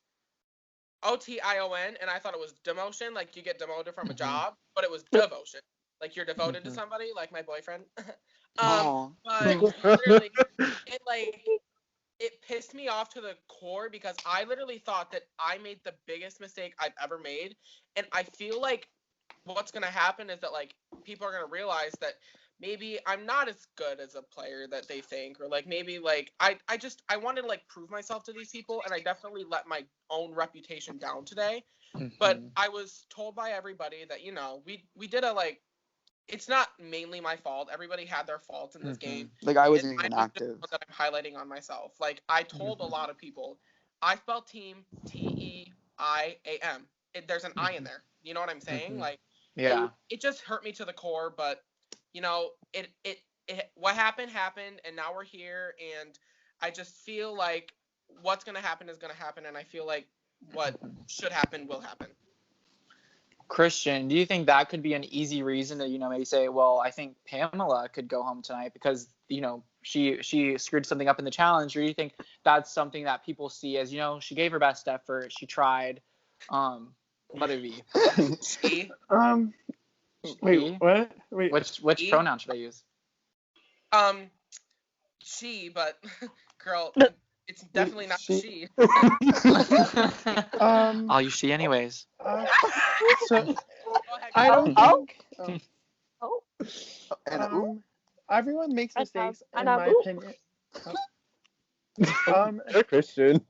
OTION, and I thought it was demotion, like you get demoted from a job, but it was devotion, like you're devoted to somebody, like my boyfriend. But literally, it pissed me off to the core because I literally thought that I made the biggest mistake I've ever made, and I feel like what's gonna happen is that like people are gonna realize that maybe I'm not as good as a player that they think, or like maybe like I wanted to like prove myself to these people, and I definitely let my own reputation down today. But I was told by everybody that, you know, we did a like, it's not mainly my fault. Everybody had their faults in this game. Like, I wasn't And even I'm just active. one that I'm highlighting on myself. Like, I told a lot of people, I spell team T-E-I-A-M. There's an I in there. You know what I'm saying? Like, Yeah. it just hurt me to the core, but you know, it what happened, and now we're here, and I just feel like what's gonna happen is gonna happen, and I feel like what should happen will happen. Christian, do you think that could be an easy reason to, you know, maybe say, well, I think Pamela could go home tonight because, you know, she screwed something up in the challenge, or do you think that's something that people see as, you know, she gave her best effort, she tried? Mother V. She. Wait, what? Wait. Which pronoun should I use? She, but girl, it's definitely not she. I'll use she anyways. So I don't think. Everyone makes mistakes, in my opinion. You're Christian.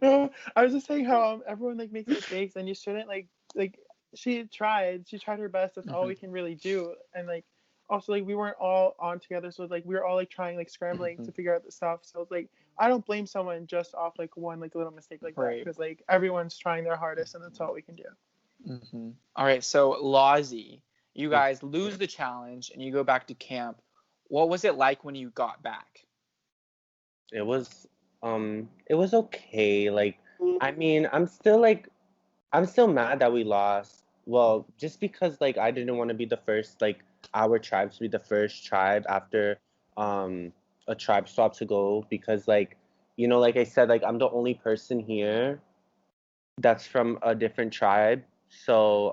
No, I was just saying how everyone like makes mistakes, and you shouldn't like she tried her best. That's all we can really do, and like also like we weren't all on together, so like we were all like trying like scrambling to figure out the stuff. So it's like I don't blame someone just off like one like little mistake like that, because like everyone's trying their hardest, and that's all we can do. All right, so Lozzie, you guys lose the challenge and you go back to camp. What was it like when you got back? It was okay. Like, I mean, I'm still mad that we lost. Well, just because like I didn't want to be the first, like our tribe to be the first tribe after a tribe swap to go, because like, you know, like I said, like I'm the only person here that's from a different tribe. So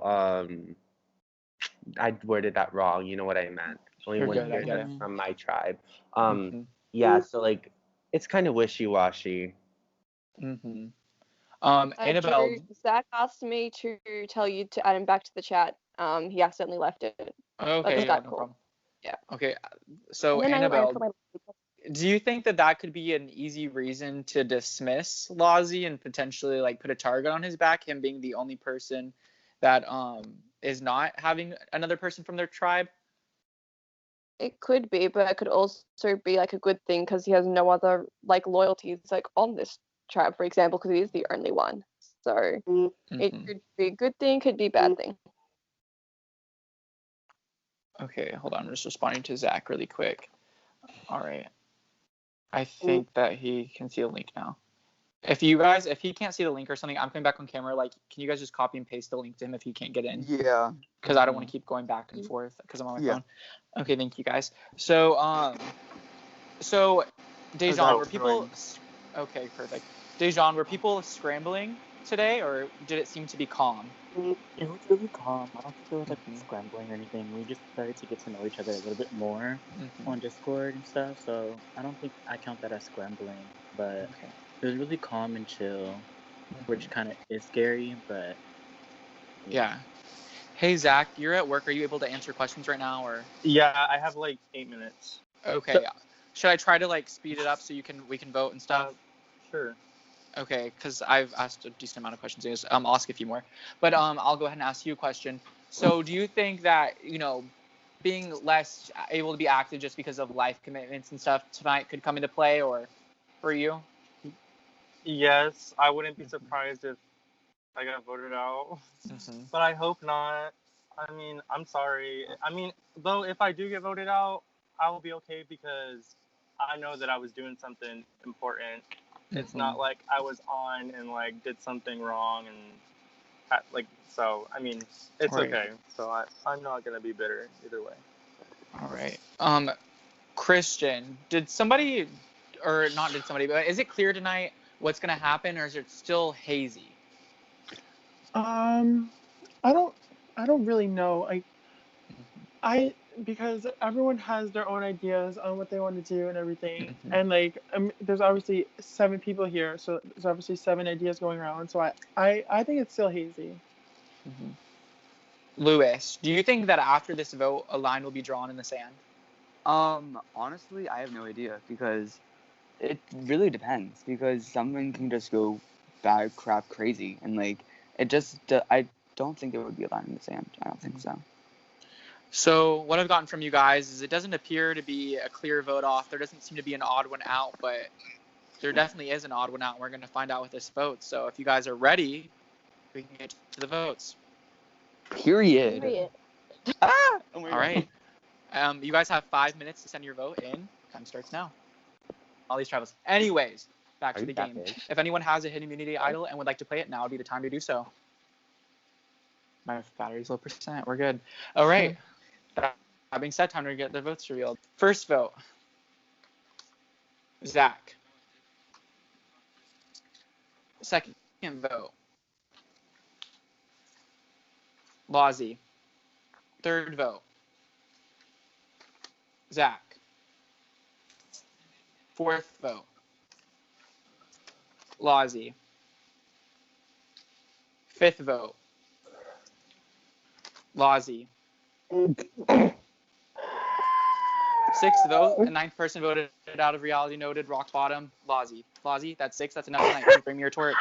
I worded that wrong. You know what I meant. Only You're one good, I here get that's it. from my tribe. Yeah, so like it's kind of wishy-washy. Annabelle. Zach asked me to tell you to add him back to the chat. He accidentally left it. Okay, That's yeah, Skype no call. problem. Yeah. Okay, so And then I Annabelle, put my- do you think that could be an easy reason to dismiss Lozzie and potentially like put a target on his back, him being the only person that is not having another person from their tribe? It could be, but it could also be like a good thing because he has no other like loyalties like on this tribe, for example, because he is the only one. So it could be a good thing, could be a bad thing. Okay, hold on. I'm just responding to Zach really quick. All right. I think that he can see the link now. If he can't see the link or something, I'm coming back on camera. Like, can you guys just copy and paste the link to him if he can't get in? Yeah. Because I don't want to keep going back and forth because I'm on my phone. Okay, thank you guys. So, Dejan, were people? Okay, perfect. Dejan, were people scrambling today, or did it seem to be calm? It was really calm. I don't think there was like scrambling or anything. We just started to get to know each other a little bit more on Discord and stuff. So I don't think I count that as scrambling, but it was really calm and chill, which kind of is scary, but yeah. Hey Zach, you're at work. Are you able to answer questions right now, or? Yeah, I have like 8 minutes. Okay. Should I try to like speed it up so we can vote and stuff? Sure. Okay, because I've asked a decent amount of questions. I'll ask a few more, but I'll go ahead and ask you a question. So, do you think that being less able to be active just because of life commitments and stuff tonight could come into play, or for you? Yes, I wouldn't be surprised if I got voted out, but I hope not. I mean, I'm sorry. I mean, though, if I do get voted out, I will be okay because I know that I was doing something important. It's not like I was on and like did something wrong and like, so I mean, it's okay. So I'm not gonna be bitter either way. All right. Christian, but is it clear tonight what's gonna happen, or is it still hazy? I don't really know. Because everyone has their own ideas on what they want to do and everything, and like there's obviously 7 people here, so there's obviously 7 ideas going around. So I think it's still hazy. Lewis, do you think that after this vote, a line will be drawn in the sand? Honestly, I have no idea because it really depends. Because someone can just go bad, crap, crazy, and like it just. I don't think it would be a line in the sand. I don't think so. So what I've gotten from you guys is it doesn't appear to be a clear vote off. There doesn't seem to be an odd one out, but there definitely is an odd one out. We're going to find out with this vote. So if you guys are ready, we can get to the votes. Period. All right. You guys have 5 minutes to send your vote in. Time starts now. All these travels. Anyways, back to the game. If anyone has a hidden immunity idol and would like to play it, now would be the time to do so. My battery's low percent. We're good. All right. That being said, time to get the votes revealed. First vote. Zach. Second vote. Lozzie. Third vote. Zach. Fourth vote. Lozzie. Fifth vote. Lozzie. Sixth vote, the ninth person voted out of reality noted, rock bottom, Lozzie. Lozzie, that's 6, that's enough tonight. Can you bring me your torch?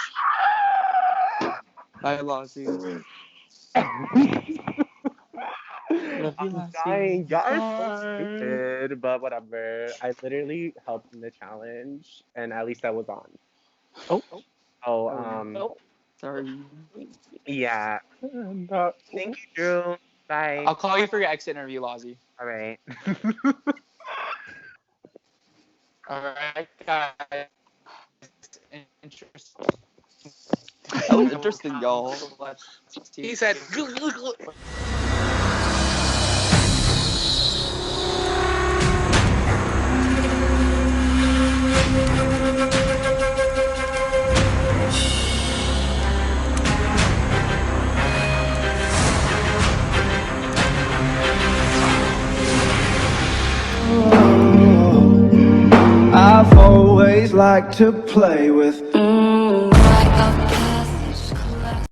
Bye, Lozzie. I'm dying. Y'all are so stupid, but whatever. I literally helped in the challenge, and at least I was on. Sorry. Yeah. Thank you, Drew. Bye. I'll call you for your exit interview, Lozzie. All right. All right, guys. Interesting. That was interesting, y'all. He said. I've always liked to play with. Like a